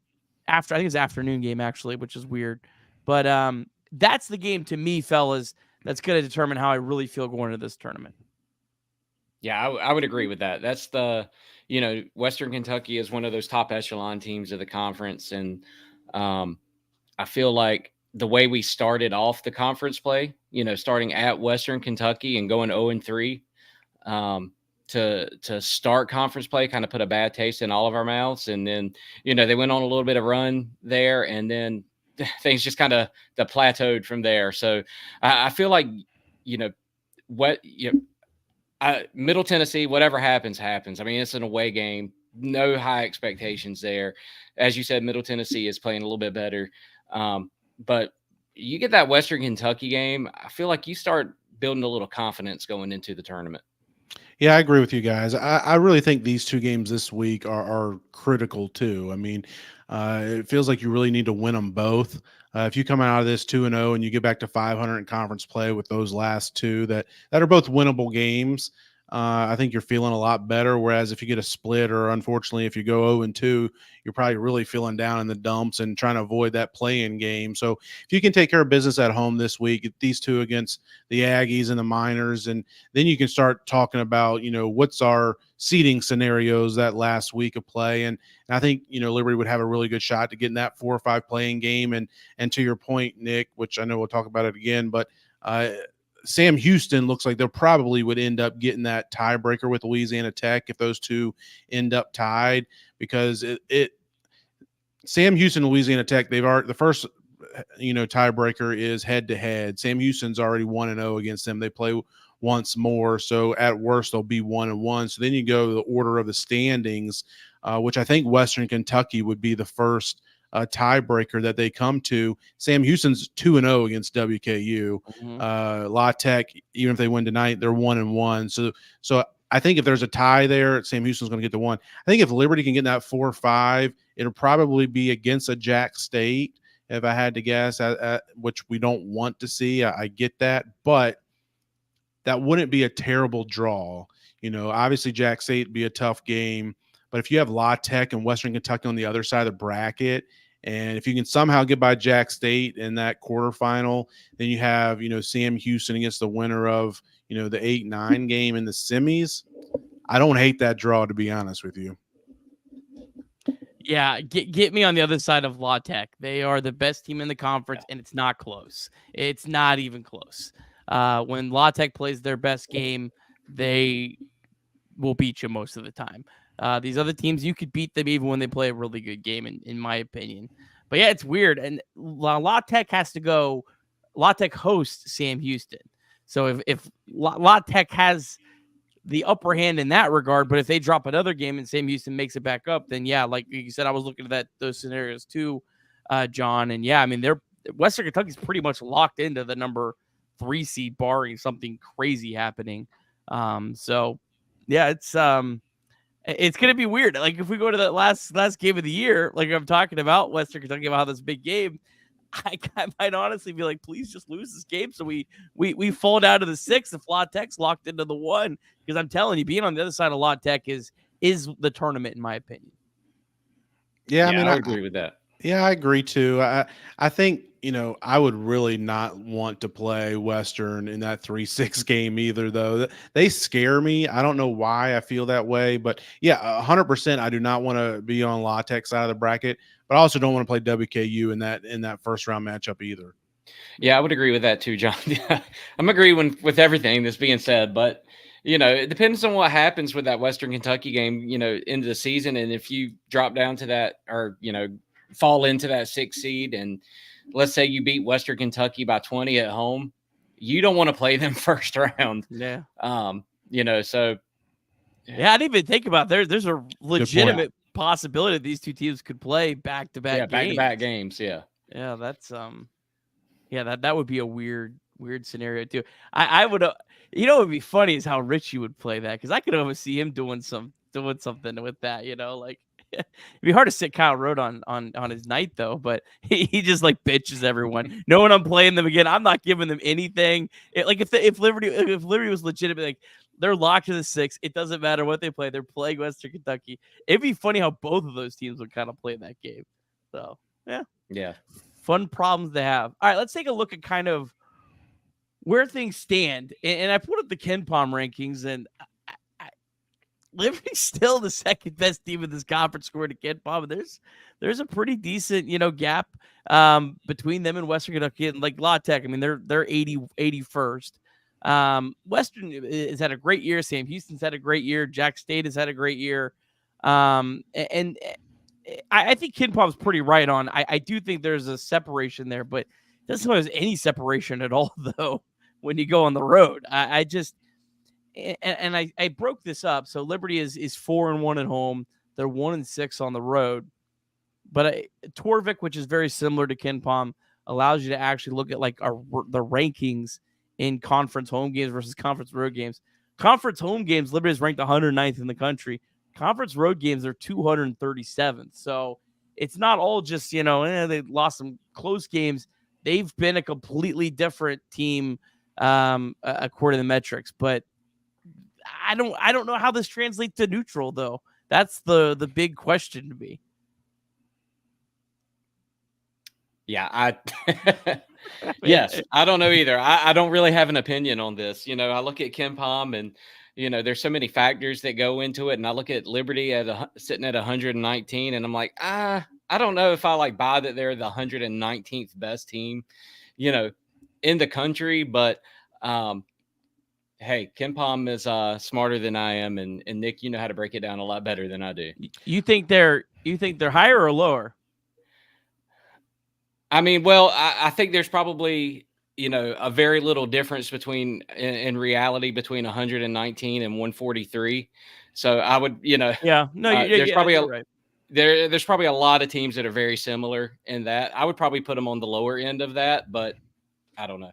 I think it's afternoon game actually, which is weird. But that's the game to me, fellas, that's going to determine how I really feel going into this tournament. Yeah, I would agree with that. That's Western Kentucky is one of those top echelon teams of the conference. And I feel like the way we started off the conference play, starting at Western Kentucky and going 0-3 to start conference play kind of put a bad taste in all of our mouths. And then, they went on a little bit of run there, and then things just kind of plateaued from there. So I feel like, Middle Tennessee, whatever happens. I mean, it's an away game, no high expectations there. As you said, Middle Tennessee is playing a little bit better. But you get that Western Kentucky game, I feel like you start building a little confidence going into the tournament. Yeah, I agree with you guys. I really think these 2 games this week are critical too. I mean, it feels like you really need to win them both. If you come out of this 2-0 and you get back to 500 in conference play with those last 2 that are both winnable games, I think you're feeling a lot better. Whereas if you get a split, or unfortunately if you go 0-2, you're probably really feeling down in the dumps and trying to avoid that play-in game. So if you can take care of business at home this week, get these 2 against the Aggies and the Miners, and then you can start talking about, what's our seeding scenarios that last week of play. And I think, Liberty would have a really good shot to get in that 4 or 5 playing game. And to your point, Nick, which I know we'll talk about it again, but Sam Houston looks like they probably would end up getting that tiebreaker with Louisiana Tech if those 2 end up tied, because Sam Houston and Louisiana Tech, the first tiebreaker is head to head. Sam Houston's already 1-0 against them. They play once more, so at worst they'll be 1-1. So then you go to the order of the standings, which I think Western Kentucky would be the first tiebreaker that they come to. Sam Houston's 2-0 against WKU. La Tech, even if they win tonight, they're 1-1. So I think if there's a tie there, Sam Houston's going to get the 1. I think if Liberty can get that 4 or 5, it'll probably be against a Jack State, if I had to guess, which we don't want to see. I get that, but that wouldn't be a terrible draw. Obviously Jack State would be a tough game, but if you have La Tech and Western Kentucky on the other side of the bracket, and if you can somehow get by Jack State in that quarterfinal, then you have, Sam Houston against the winner of, the 8-9 game in the semis. I don't hate that draw, to be honest with you. Yeah, get me on the other side of La Tech. They are the best team in the conference, and it's not close. It's not even close. When La Tech plays their best game, they will beat you most of the time. These other teams, you could beat them even when they play a really good game, in my opinion. But yeah, it's weird. And La Tech has to go. La Tech hosts Sam Houston. So if La Tech has the upper hand in that regard, but if they drop another game and Sam Houston makes it back up, then yeah, like you said, I was looking at those scenarios too, John. And yeah, I mean, Western Kentucky's pretty much locked into the number 3 seed, barring something crazy happening. So yeah, it's going to be weird. Like if we go to that last game of the year, like I'm talking about Western Kentucky, about this big game, I might honestly be like, please just lose this game so we fall down to the 6 if La Tech's locked into the 1. Because I'm telling you, being on the other side of La Tech is the tournament, in my opinion. Yeah, I mean, I agree with that. Yeah, I agree too. I think, I would really not want to play Western in that 3-6 game either, though. They scare me. I don't know why I feel that way, but yeah, 100%. I do not want to be on La Tech side of the bracket, but I also don't want to play WKU in that first round matchup either. Yeah, I would agree with that too, John. I'm agreeing with everything that's being said, but it depends on what happens with that Western Kentucky game, into the season. And if you drop down to that, or, fall into that 6 seed, and let's say you beat Western Kentucky by 20 at home, you don't want to play them first round. Yeah. So. Yeah, I didn't even think about there's a legitimate possibility these two teams could play back-to-back games. Back-to-back games, yeah. Yeah, that's that would be a weird scenario too. I would it would be funny is how Richie would play that, because I could almost see him doing something with that, like it'd be hard to sit Kyle Rote on his night though, but he just like bitches everyone. Knowing I'm playing them again, I'm not giving them anything. If Liberty was legitimate, like they're locked to the 6, it doesn't matter what they play. They're playing Western Kentucky. It'd be funny how both of those teams would kind of play that game. So yeah. Fun problems to have. All right, let's take a look at kind of where things stand. And I put up the KenPom rankings, and Liberty's still the second best team in this conference according to KenPom. There's a pretty decent, gap between them and Western Kentucky and like La Tech. I mean, they're 81st. Western has had a great year. Sam Houston's had a great year. Jack State has had a great year. And I think KenPom's pretty right on. I do think there's a separation there, but it doesn't seem like there's any separation at all, though, when you go on the road. I broke this up. So Liberty is 4-1 at home. They're 1-6 on the road. But Torvik, which is very similar to KenPom, allows you to actually look at like the rankings in conference home games versus conference road games. Conference home games, Liberty is ranked 109th in the country. Conference road games are 237th. So it's not all just, they lost some close games. They've been a completely different team according to the metrics. But I don't know how this translates to neutral, though. That's the big question to me. Yeah, yes, I don't know either. I don't really have an opinion on this. I look at KenPom and, there's so many factors that go into it. And I look at Liberty sitting at 119, and I'm like, I don't know if I buy that they're the 119th best team, in the country. But hey, KenPom is smarter than I am, and Nick, you know how to break it down a lot better than I do. You think they're higher or lower? I mean, well, I think there's probably, a very little difference between, in reality, between 119 and 143. So I would, there's probably there's probably a lot of teams that are very similar in that. I would probably put them on the lower end of that, but I don't know.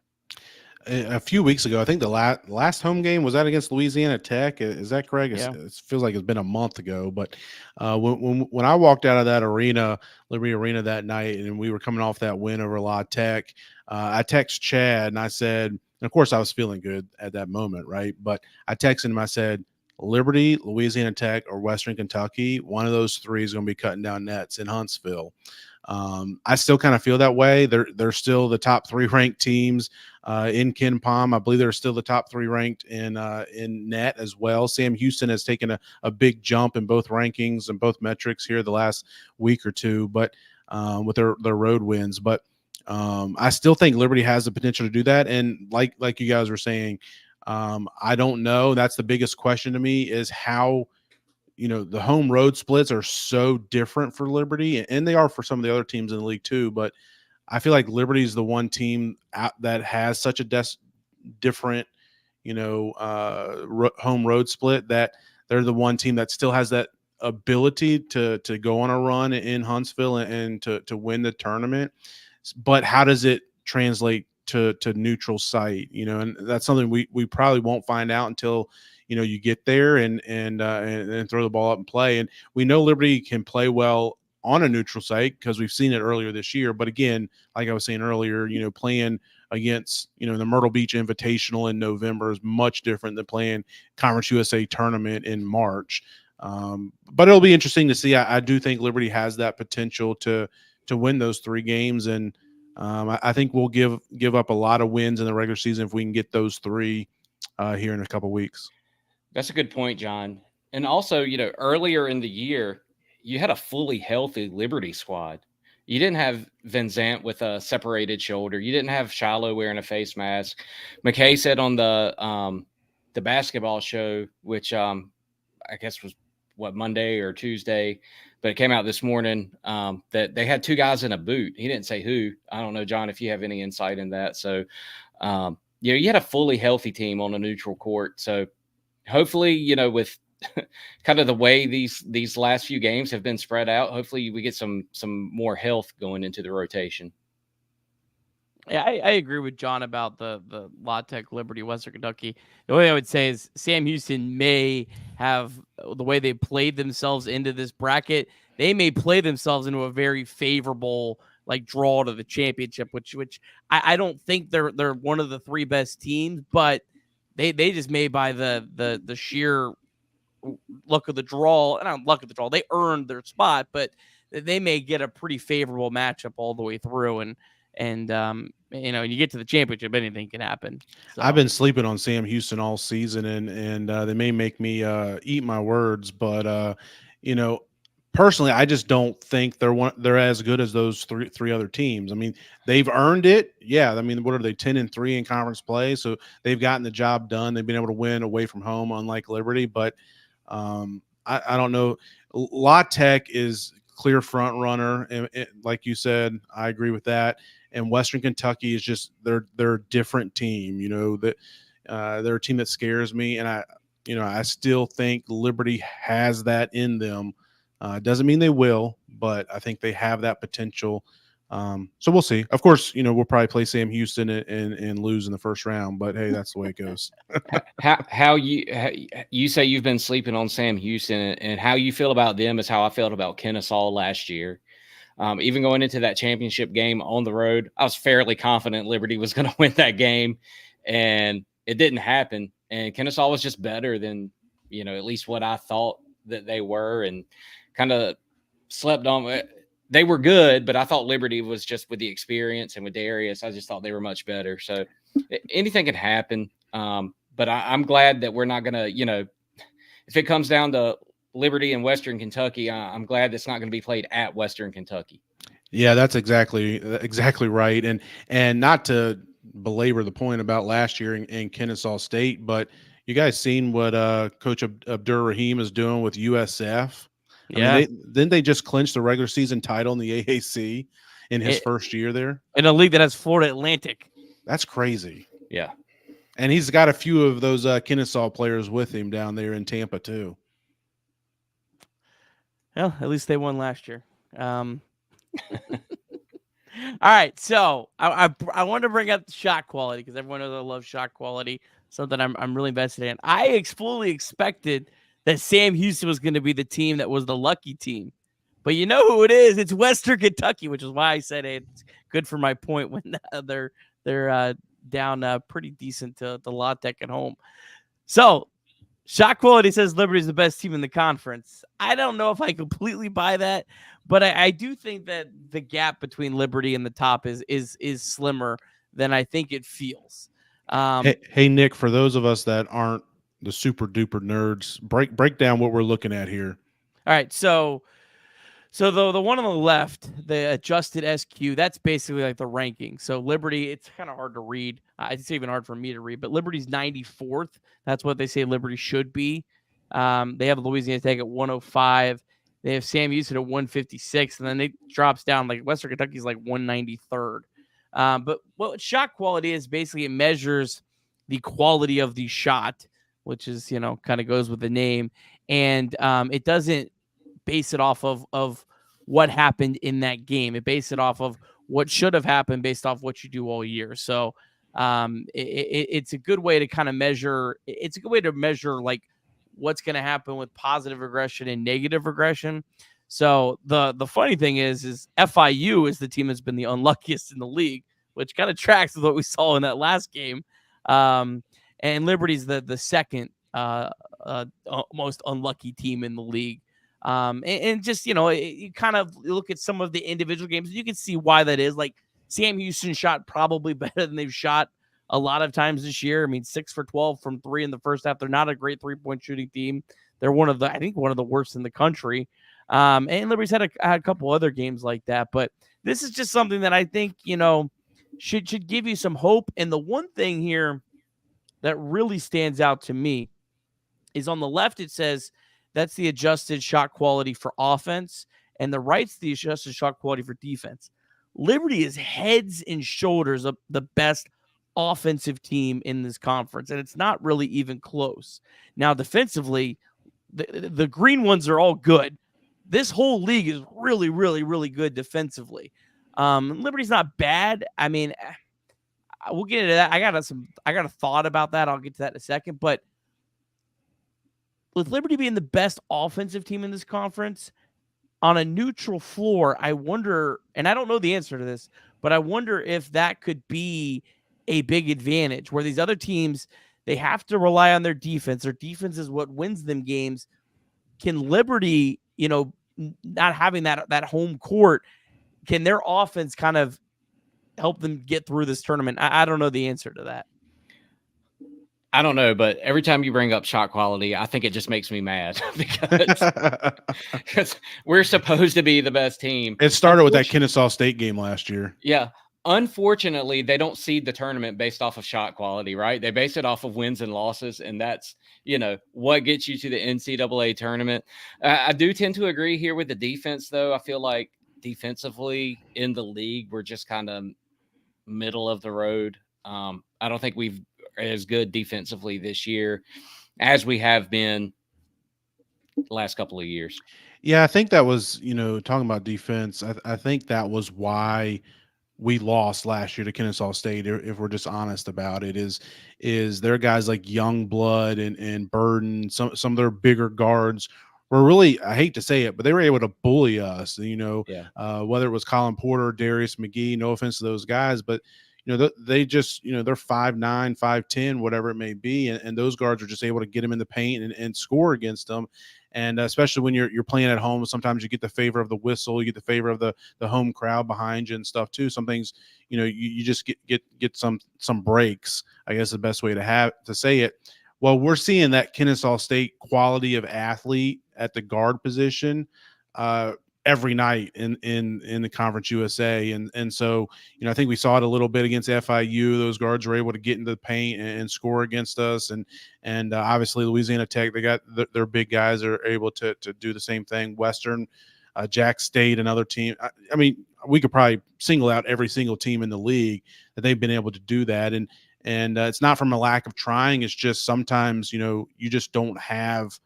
a few weeks ago. I think the last home game was that against Louisiana Tech. Is that correct? Yeah. It feels like it's been a month ago. But when I walked out of that arena, Liberty Arena, that night, and we were coming off that win over La Tech, I texted Chad and I said, and of course I was feeling good at that moment, right? But I texted him. I said, Liberty, Louisiana Tech, or Western Kentucky, one of those three is going to be cutting down nets in Huntsville. I still kind of feel that way. They're still the top 3 ranked teams in Ken Palm. I believe they're still the top 3 ranked in net as well. Sam Houston has taken a big jump in both rankings and both metrics here the last week or two, but with their road wins. But I still think Liberty has the potential to do that. And like you guys were saying, I don't know. That's the biggest question to me, is how the home road splits are so different for Liberty, and they are for some of the other teams in the league too. But I feel like Liberty is the one team that has such a different, home road split, that they're the one team that still has that ability to go on a run in Huntsville and to win the tournament. But how does it translate to neutral site? And that's something we probably won't find out until you get there and throw the ball up and play. And we know Liberty can play well on a neutral site because we've seen it earlier this year. But again, like I was saying earlier, playing against, the Myrtle Beach Invitational in November is much different than playing Conference USA tournament in March. But it'll be interesting to see. I do think Liberty has that potential to win those 3 games. And I think we'll give up a lot of wins in the regular season if we can get those 3 here in a couple weeks. That's a good point, John. And also, earlier in the year, you had a fully healthy Liberty squad. You didn't have Van Zandt with a separated shoulder. You didn't have Shiloh wearing a face mask. McKay said on the basketball show, which I guess was Monday or Tuesday, but it came out this morning, that they had 2 guys in a boot. He didn't say who. I don't know, John, if you have any insight in that. So, you had a fully healthy team on a neutral court. So, hopefully, with kind of the way these last few games have been spread out, hopefully we get some more health going into the rotation. Yeah, I agree with John about the La Tech, Liberty, Western Kentucky. The only thing I would say is Sam Houston may have, the way they played themselves into this bracket, they may play themselves into a very favorable draw to the championship, which I don't think they're one of the 3 best teams, but they just may, by the sheer luck of the draw, and not luck of the draw, they earned their spot, but they may get a pretty favorable matchup all the way through. And you get to the championship, anything can happen. So. I've been sleeping on Sam Houston all season, and they may make me eat my words, but personally, I just don't think they're as good as those three other teams. I mean, they've earned it. Yeah. I mean, what are they, 10-3 in conference play? So they've gotten the job done. They've been able to win away from home, unlike Liberty. But I don't know. La Tech is clear front runner, and like you said, I agree with that. And Western Kentucky is just they're a different team. That they're a team that scares me, and I still think Liberty has that in them. Doesn't mean they will, but I think they have that potential. So we'll see. Of course, we'll probably play Sam Houston and lose in the first round, but hey, that's the way it goes. how you say you've been sleeping on Sam Houston, and how you feel about them is how I felt about Kennesaw last year. Even going into that championship game on the road, I was fairly confident Liberty was going to win that game, and it didn't happen. And Kennesaw was just better than, at least what I thought that they were, and kind of slept on. They were good, but I thought Liberty was just, with the experience and with Darius, I just thought they were much better. So anything can happen. But I'm glad that we're not going to, if it comes down to Liberty and Western Kentucky, I'm glad that's not going to be played at Western Kentucky. Yeah, that's exactly right. And not to belabor the point about last year in Kennesaw State, but you guys seen what Coach Abdur Rahim is doing with USF? Yeah. I mean, didn't they just clinch the regular season title in the AAC in his first year there? In a league that has Florida Atlantic. That's crazy. Yeah. And he's got a few of those Kennesaw players with him down there in Tampa too. Well, at least they won last year. All All right, so I wanted to bring up the shot quality because everyone knows I love shot quality, something I'm really invested in. I fully expected that Sam Houston was going to be the team that was the lucky team. But you know who it is? It's Western Kentucky, which is why I said it's good for my point when they're down pretty decent to La Tech at home. So shot quality says Liberty's the best team in the conference. I don't know if I completely buy that, but I do think that the gap between Liberty and the top is slimmer than I think it feels. Hey, Nick, for those of us that aren't the super duper nerds, break down what we're looking at here. All right, so the one on the left, the adjusted SQ, that's basically like the ranking. So Liberty, it's kind of hard to read. It's even hard for me to read, but Liberty's 94th. That's what they say Liberty should be. They have Louisiana Tech at 105. They have Sam Houston at 156, and then it drops down. Like Western Kentucky's like 193rd. But what shot quality is, basically it measures the quality of the shot, which is, kind of goes with the name. And it doesn't base it off of what happened in that game. It based it off of what should have happened based off what you do all year. So it's a good way to kind of measure. It's a good way to measure like what's going to happen with positive regression and negative regression. So the funny thing is FIU is the team that's been the unluckiest in the league, which kind of tracks with what we saw in that last game. And Liberty's the second most unlucky team in the league. And just, you kind of look at some of the individual games, and you can see why that is. Like Sam Houston shot probably better than they've shot a lot of times this year. I mean, 6 for 12 from 3 in the first half. They're not a great 3-point shooting team. They're one of the worst in the country. And Liberty's had a couple other games like that, but this is just something that I think, should give you some hope. And the one thing here that really stands out to me is on the left, it says that's the adjusted shot quality for offense, and the right's the adjusted shot quality for defense. Liberty is heads and shoulders of the best offensive team in this conference, and it's not really even close. Now, defensively, the green ones are all good. This whole league is really, really, really good defensively. Liberty's not bad. I mean, we'll get into that. I got a thought about that. I'll get to that in a second. But with Liberty being the best offensive team in this conference, on a neutral floor, I wonder, and I don't know the answer to this, but I wonder if that could be a big advantage where these other teams, they have to rely on their defense. Their defense is what wins them games. Can Liberty, not having that home court, can their offense kind of help them get through this tournament? I don't know the answer to that. I don't know, but every time you bring up shot quality, I think it just makes me mad because we're supposed to be the best team. It started with that Kennesaw State game last year. Yeah. Unfortunately, they don't seed the tournament based off of shot quality, right? They base it off of wins and losses, and that's, what gets you to the NCAA tournament. I do tend to agree here with the defense, though. I feel like defensively in the league, we're just kind of middle of the road. I don't think we've as good defensively this year as we have been the last couple of years. Yeah, I think that was, talking about defense, I think that was why we lost last year to Kennesaw State, if we're just honest about it, is there are guys like Youngblood and Burden, some of their bigger guards were really, I hate to say it, but they were able to bully us, whether it was Colin Porter, Darius McGee, no offense to those guys, but they just, they're 5'9", 5'10", whatever it may be. And those guards are just able to get them in the paint and score against them. And especially when you're playing at home, sometimes you get the favor of the whistle, you get the favor of the home crowd behind you and stuff too. Some things, you just get some breaks, I guess is the best way to say it. Well, we're seeing that Kennesaw State quality of athlete at the guard position, every night in the Conference USA. And so, I think we saw it a little bit against FIU. Those guards were able to get into the paint and score against us. And obviously Louisiana Tech, they got their big guys are able to do the same thing. Western, Jack State, another team. I mean, we could probably single out every single team in the league that they've been able to do that. And it's not from a lack of trying. It's just sometimes, you just don't have,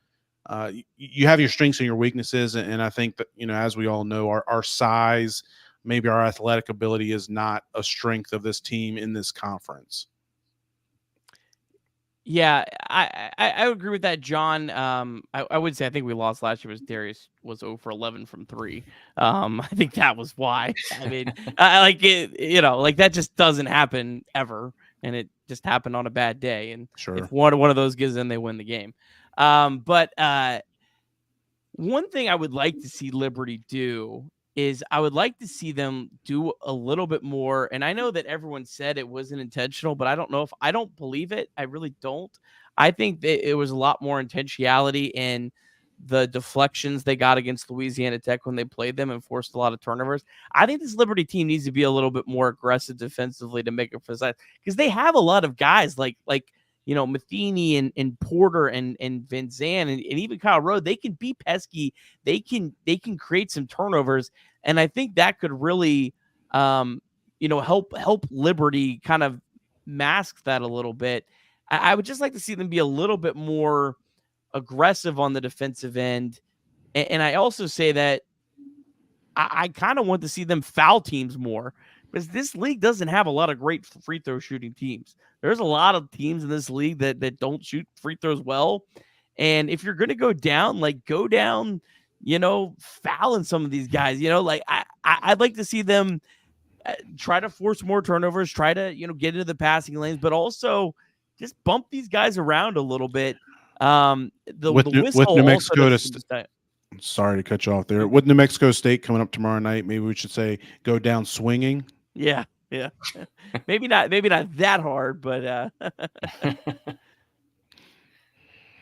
you have your strengths and your weaknesses. And I think that, as we all know, our size maybe our athletic ability is not a strength of this team in this conference. Yeah, I would agree with that, John. I would say I think we lost last year. Was Darius was 0 for 11 from 3. I think that was why. I mean, I like it. You know, like that just doesn't happen ever, and it just happened on a bad day. And Sure. if one of those gives in, they win the game. But one thing I would like to see Liberty do is I would like to see them do a little bit more. And I know that everyone said it wasn't intentional, but I don't believe it. I really don't. I think that it was a lot more intentionality in the deflections they got against Louisiana Tech when they played them and forced a lot of turnovers. I think this Liberty team needs to be a little bit more aggressive defensively to make it for size, because they have a lot of guys like Matheny and Porter and Van Zandt and even Kyle Rowe. They can be pesky. They can create some turnovers. And I think that could really, help Liberty kind of mask that a little bit. I would just like to see them be a little bit more aggressive on the defensive end. And I also say that I kind of want to see them foul teams more, because this league doesn't have a lot of great free throw shooting teams. There's a lot of teams in this league that don't shoot free throws well. And if you're going to go down, fouling some of these guys, I'd like to see them try to force more turnovers, try to, get into the passing lanes, but also just bump these guys around a little bit. With New Mexico sorry to cut you off there. With New Mexico State coming up tomorrow night, maybe we should say go down swinging. Yeah. maybe not that hard, but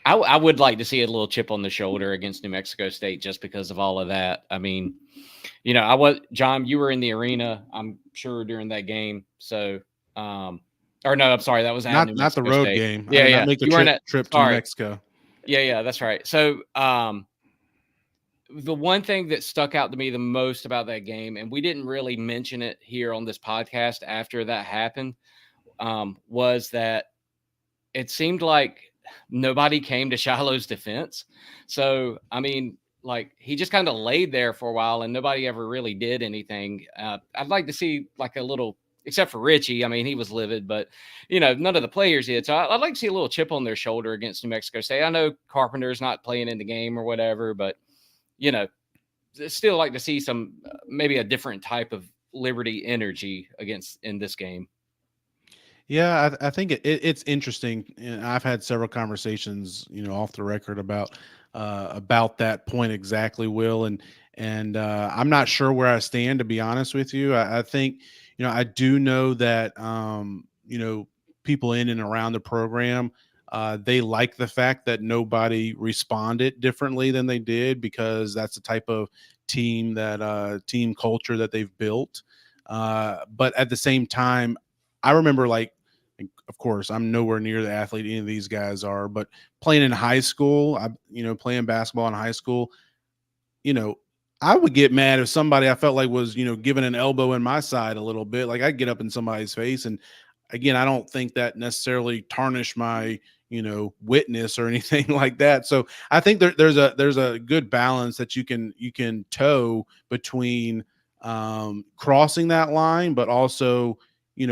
I would like to see a little chip on the shoulder against New Mexico State just because of all of that. I mean, John, you were in the arena, I'm sure, during that game. So, I'm sorry, that was not the road State. game. Yeah, yeah. Make the trip to New Mexico. Yeah, that's right. So, the one thing that stuck out to me the most about that game, and we didn't really mention it here on this podcast after that happened, was that it seemed like nobody came to Shiloh's defense. So, I mean, he just kind of laid there for a while and nobody ever really did anything. I'd like to see a little, except for Richie. I mean, he was livid, but none of the players did. So I'd like to see a little chip on their shoulder against New Mexico State. I know Carpenter's not playing in the game or whatever, but still like to see some, maybe a different type of Liberty energy in this game. Yeah, I think it's interesting. And I've had several conversations, off the record about that point exactly, Will. And I'm not sure where I stand, to be honest with you. I think, I do know that, people in and around the program, they like the fact that nobody responded differently than they did, because that's the type of team culture that they've built. But at the same time, I remember, of course, I'm nowhere near the athlete any of these guys are, but playing in high school, playing basketball in high school, I would get mad if somebody I felt like was, giving an elbow in my side a little bit. Like, I'd get up in somebody's face. And again, I don't think that necessarily tarnished my, witness or anything like that. So I think there's a good balance that you can toe between crossing that line, but also,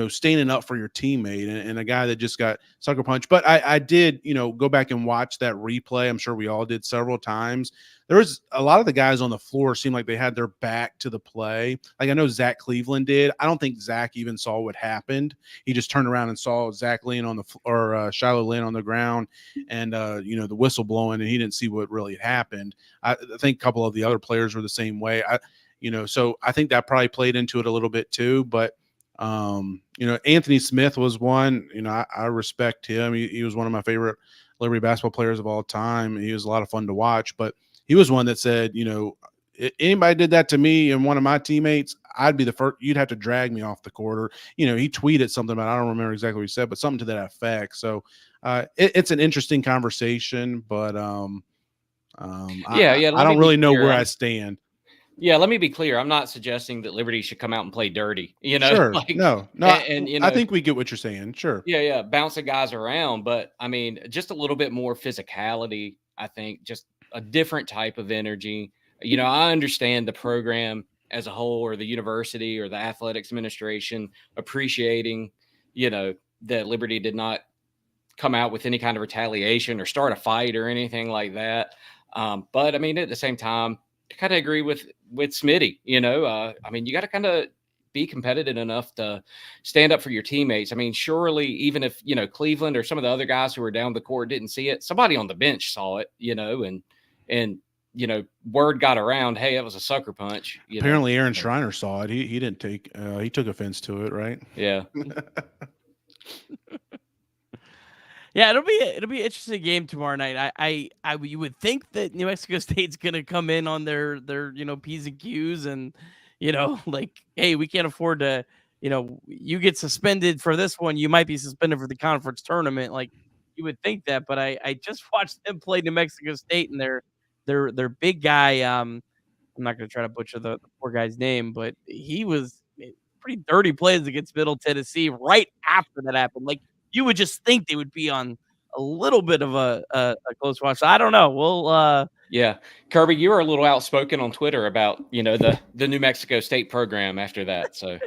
standing up for your teammate and a guy that just got sucker punched. But I did, go back and watch that replay. I'm sure we all did several times. There was a lot of the guys on the floor seemed like they had their back to the play. Like, I know Zach Cleveland did. I don't think Zach even saw what happened. He just turned around and saw Zach Lynn on the floor, or Shiloh Lynn on the ground, and the whistle blowing, and he didn't see what really happened. I think a couple of the other players were the same way. So I think that probably played into it a little bit too. But Anthony Smith was one. I respect him. He was one of my favorite Liberty basketball players of all time. He was a lot of fun to watch, but he was one that said, anybody did that to me and one of my teammates, I'd be the first. You'd have to drag me off the court. Or, he tweeted something about, I don't remember exactly what he said, but something to that effect. So it's an interesting conversation, but I don't really know where I stand. Yeah, let me be clear. I'm not suggesting that Liberty should come out and play dirty. Sure. No. And I think we get what you're saying. Sure. Yeah, bouncing guys around, but I mean, just a little bit more physicality. I think just a different type of energy. I understand the program as a whole, or the university or the athletics administration, appreciating, that Liberty did not come out with any kind of retaliation or start a fight or anything like that. But I mean, at the same time, I kind of agree with Smitty. You got to kind of be competitive enough to stand up for your teammates. I mean, surely, even if Cleveland or some of the other guys who were down the court didn't see it, somebody on the bench saw it. And word got around, hey, it was a sucker punch. Apparently, Aaron Schreiner saw it. He didn't take. He took offense to it, right? Yeah. Yeah, it'll be an interesting game tomorrow night. You would think that New Mexico State's going to come in on their P's and Q's and like, hey, we can't afford to, you get suspended for this one, you might be suspended for the conference tournament. Like, you would think that, but I just watched them play New Mexico State, and their big guy. I'm not going to try to butcher the poor guy's name, but he was pretty dirty plays against Middle Tennessee right after that happened. Like, you would just think they would be on a little bit of a close watch. So I don't know. We'll yeah, Kirby, you were a little outspoken on Twitter about the New Mexico State program after that. So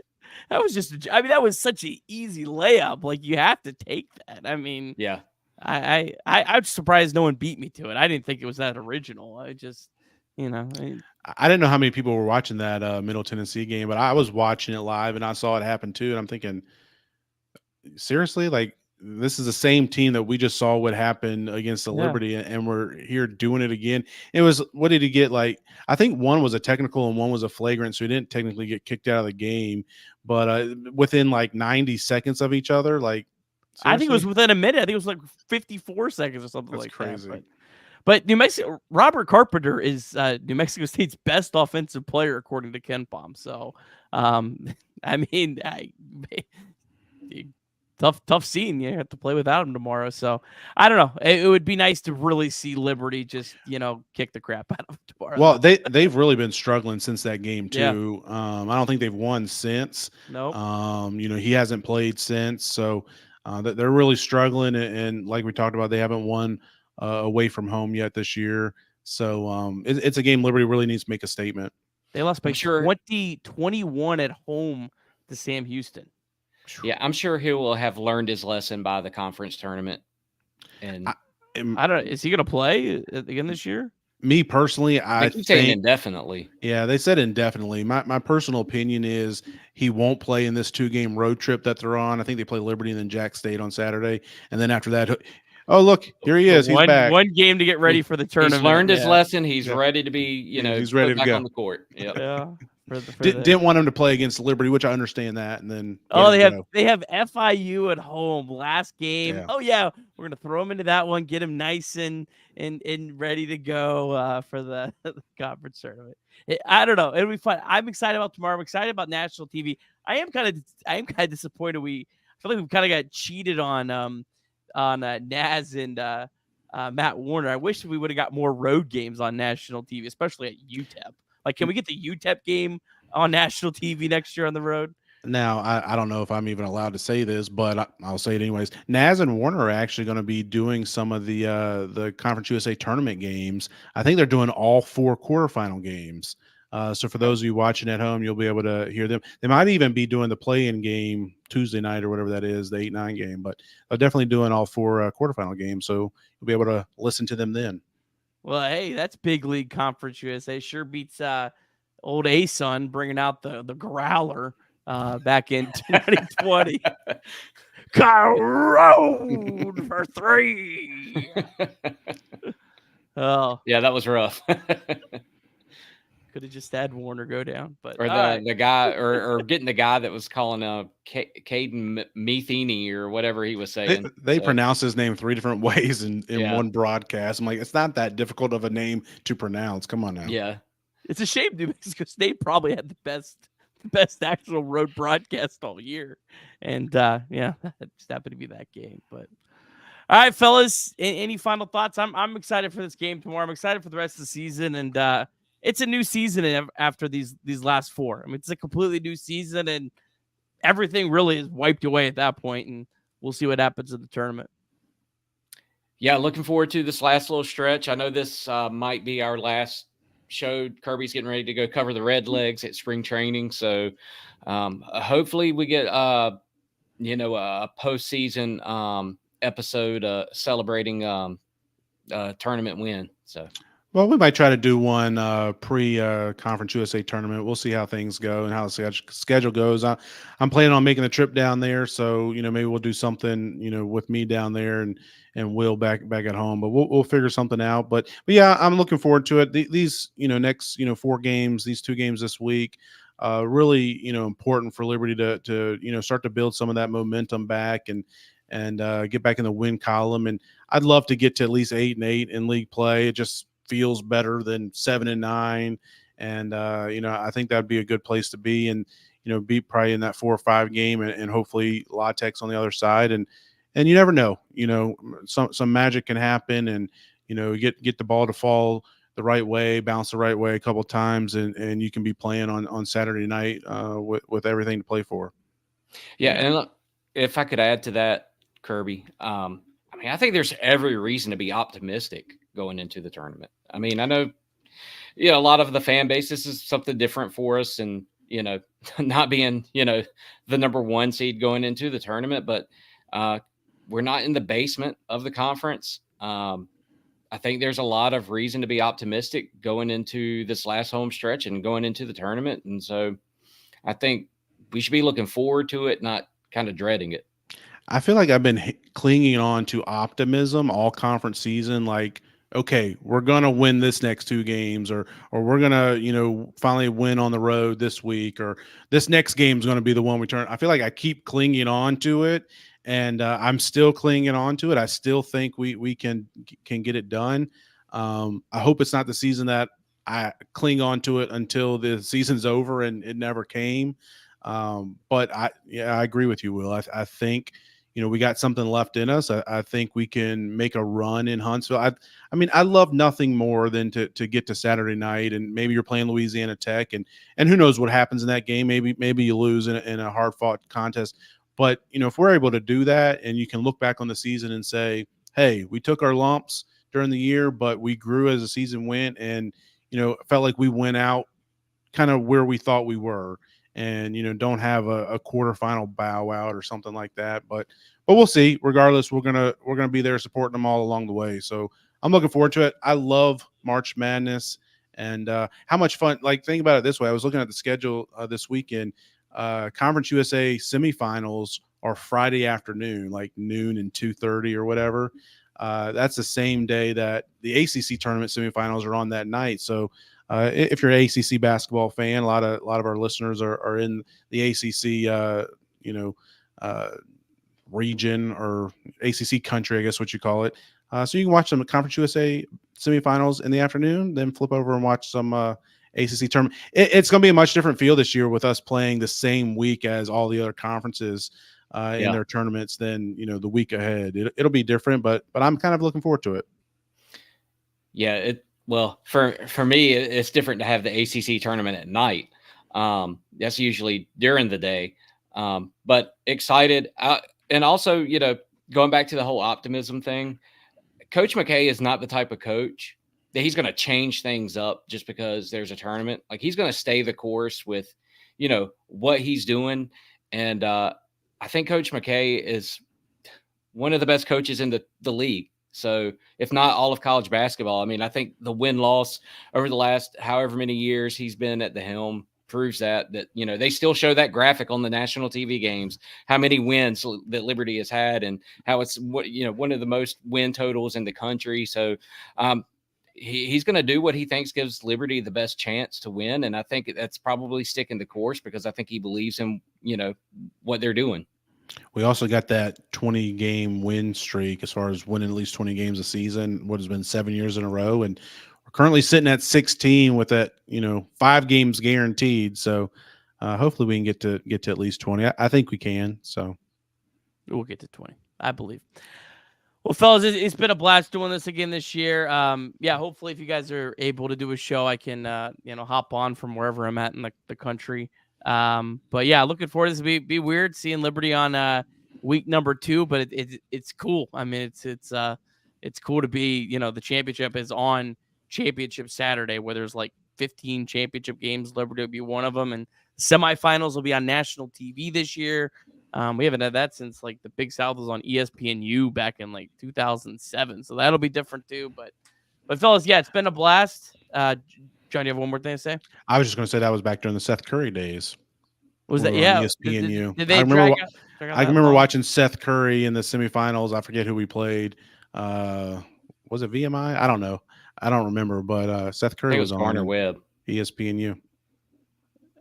that was that was such an easy layup. Like, you have to take that. I mean, yeah, I'm surprised no one beat me to it. I didn't think it was that original. I just I didn't know how many people were watching that Middle Tennessee game, but I was watching it live and I saw it happen too. And I'm thinking, seriously, like, this is the same team that we just saw what happened against the Liberty, and we're here doing it again. It was, what did he get? Like, I think one was a technical and one was a flagrant, so he didn't technically get kicked out of the game, but within like 90 seconds of each other, like, seriously? I think it was within a minute. I think it was like 54 seconds or something. That's like crazy. That. But New Mexico, Robert Carpenter is New Mexico State's best offensive player according to Ken Palm. So, I mean, tough scene. You have to play without him tomorrow. So I don't know. It would be nice to really see Liberty just, kick the crap out of him tomorrow. Well, they've really been struggling since that game too. Yeah. I don't think they've won since. Nope. He hasn't played since. So they're really struggling. And like we talked about, they haven't won away from home yet this year. So it's a game Liberty really needs to make a statement. They lost by 20-21 at home to Sam Houston. Yeah, I'm sure he will have learned his lesson by the conference tournament. And I don't. Is he going to play again this year? Me personally, I think indefinitely. Yeah, they said indefinitely. My personal opinion is he won't play in this 2-game road trip that they're on. I think they play Liberty and then Jack State on Saturday, and then after that, oh look, here he is. He's back. One game to get ready for the tournament. He's learned his lesson. He's ready to be, he's ready to go on the court. Yep. Yeah. Didn't want him to play against Liberty, which I understand that. And then they have FIU at home last game. Yeah. Oh yeah, we're gonna throw him into that one, get him nice and ready to go for the conference tournament. I don't know. It'll be fun. I'm excited about tomorrow. I'm excited about national TV. I am kind of disappointed. I feel like we kind of got cheated on Naz and Matt Warner. I wish we would have got more road games on national TV, especially at UTEP. Like, can we get the UTEP game on national TV next year on the road? Now, I don't know if I'm even allowed to say this, but I'll say it anyways. Naz and Warner are actually going to be doing some of the Conference USA tournament games. I think they're doing all 4 quarterfinal games. So for those of you watching at home, you'll be able to hear them. They might even be doing the play-in game Tuesday night or whatever that is, the 8-9 game. But they're definitely doing all 4 quarterfinal games, so you'll be able to listen to them then. Well, hey, that's big league Conference USA. Sure beats old ASON bringing out the growler back in 2020. Road for 3. Oh, yeah, that was rough. Could have just had Warner go down, but or the guy or getting the guy that was calling Caden Metheny or whatever he was saying. They pronounce his name 3 different ways in one broadcast. I'm like, it's not that difficult of a name to pronounce. Come on now. Yeah, it's a shame New Mexico State probably had the best actual road broadcast all year, and that just happened to be that game. But all right, fellas, any final thoughts? I'm excited for this game tomorrow. I'm excited for the rest of the season, and it's a new season after these last 4. I mean, it's a completely new season, and everything really is wiped away at that point, and we'll see what happens in the tournament. Yeah, looking forward to this last little stretch. I know this might be our last showed Kirby's getting ready to go cover the Red Legs at spring training. So hopefully we get a postseason episode celebrating tournament win. So. Well, we might try to do one pre-Conference USA tournament. We'll see how things go and how the schedule goes. I'm planning on making the trip down there, so maybe we'll do something with me down there and Will back at home. But we'll figure something out. But yeah, I'm looking forward to it. These next 4 games, these 2 games this week, really important for Liberty to start to build some of that momentum back and get back in the win column. And I'd love to get to at least 8-8 in league play. It just feels better than 7-9, and I think that'd be a good place to be, and be probably in that 4 or 5 game, and hopefully Latex on the other side, and you never know, some magic can happen, and get the ball to fall the right way, bounce the right way a couple of times, and you can be playing on Saturday night with everything to play for. Yeah, and look, if I could add to that, Kirby, I think there's every reason to be optimistic going into the tournament. I mean, I know, a lot of the fan base, this is something different for us, and, not being, the number 1 seed going into the tournament, but we're not in the basement of the conference. I think there's a lot of reason to be optimistic going into this last home stretch and going into the tournament. And so I think we should be looking forward to it, not kind of dreading it. I feel like I've been clinging on to optimism all conference season. Like, okay, we're going to win this next 2 games, or we're going to, finally win on the road this week, or this next game is going to be the one we turn. I feel like I keep clinging on to it, and I'm still clinging on to it. I still think we can get it done. I hope it's not the season that I cling on to it until the season's over and it never came. But I agree with you, Will. I think, we got something left in us. I think we can make a run in Huntsville. I love nothing more than to get to Saturday night, and maybe you're playing Louisiana Tech, and who knows what happens in that game. Maybe you lose in a hard fought contest. But, if we're able to do that, and you can look back on the season and say, hey, we took our lumps during the year, but we grew as the season went, and, felt like we went out kind of where we thought we were. And don't have a quarterfinal bow out or something like that, but we'll see. Regardless, we're gonna be there supporting them all along the way. So I'm looking forward to it. I love March Madness, and how much fun. Like, think about it this way: I was looking at the schedule this weekend. Conference USA semifinals are Friday afternoon, like noon and 2:30 or whatever. That's the same day that the ACC tournament semifinals are on that night. So. If you're an ACC basketball fan, a lot of our listeners are in the ACC, region, or ACC country, I guess what you call it. So you can watch some Conference USA semifinals in the afternoon, then flip over and watch some ACC tournament. It's going to be a much different feel this year with us playing the same week as all the other conferences in their tournaments than the week ahead. It'll be different, but I'm kind of looking forward to it. Yeah, Well, for me, it's different to have the ACC tournament at night. That's usually during the day. But excited. And also, going back to the whole optimism thing, Coach McKay is not the type of coach that he's going to change things up just because there's a tournament. Like, he's going to stay the course with, what he's doing. And I think Coach McKay is one of the best coaches in the league. So if not all of college basketball, I think the win-loss over the last however many years he's been at the helm proves that they still show that graphic on the national TV games, how many wins that Liberty has had and how it's one of the most win totals in the country. So he's going to do what he thinks gives Liberty the best chance to win. And I think that's probably sticking the course because I think he believes in, what they're doing. We also got that 20-game win streak as far as winning at least 20 games a season, what has been 7 years in a row. And we're currently sitting at 16 with that, 5 games guaranteed. So hopefully we can get to at least 20. I think we can. So we'll get to 20, I believe. Well, fellas, it's been a blast doing this again this year. Hopefully if you guys are able to do a show, I can, hop on from wherever I'm at in the country. But yeah, looking forward to this. Be weird seeing Liberty on week number 2, but it's cool. It's cool to be, the championship is on championship Saturday where there's like 15 championship games. Liberty will be one of them, and semifinals will be on national TV this year. We haven't had that since like the Big South was on ESPNU back in like 2007, so that'll be different too. But fellas, yeah, it's been a blast. John, you have one more thing to say? I was just going to say that was back during the Seth Curry days. Was that yeah? ESPNU. Did they I remember watching Seth Curry in the semifinals. I forget who we played. Was it VMI? I don't know. I don't remember. But Seth Curry was on Garner Webb. ESPNU.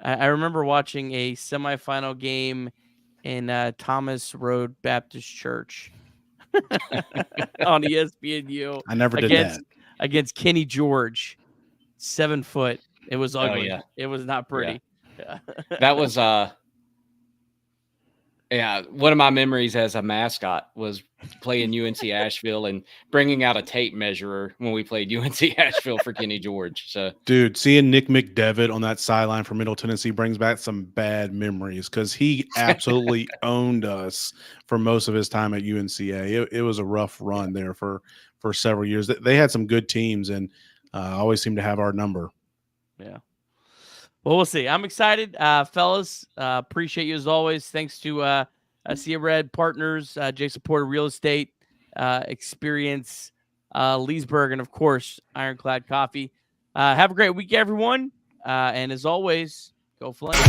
I remember watching a semifinal game in Thomas Road Baptist Church on ESPNU. I never did that. Against Kenny George, 7 foot. It was ugly. Oh, yeah. It was not pretty. Yeah. That was one of my memories as a mascot was playing UNC Asheville and bringing out a tape measurer when we played UNC Asheville for Kenny George. So, dude, seeing Nick McDevitt on that sideline for Middle Tennessee brings back some bad memories because he absolutely owned us for most of his time at UNCA. It was a rough run there for several years. They had some good teams and always seemed to have our number. Yeah. Well, we'll see. I'm excited, fellas. Appreciate you as always. Thanks to ASIA Red Partners, Jason Porter Real Estate, Experience, Leesburg, and of course, Ironclad Coffee. Have a great week, everyone. And as always, go Flames.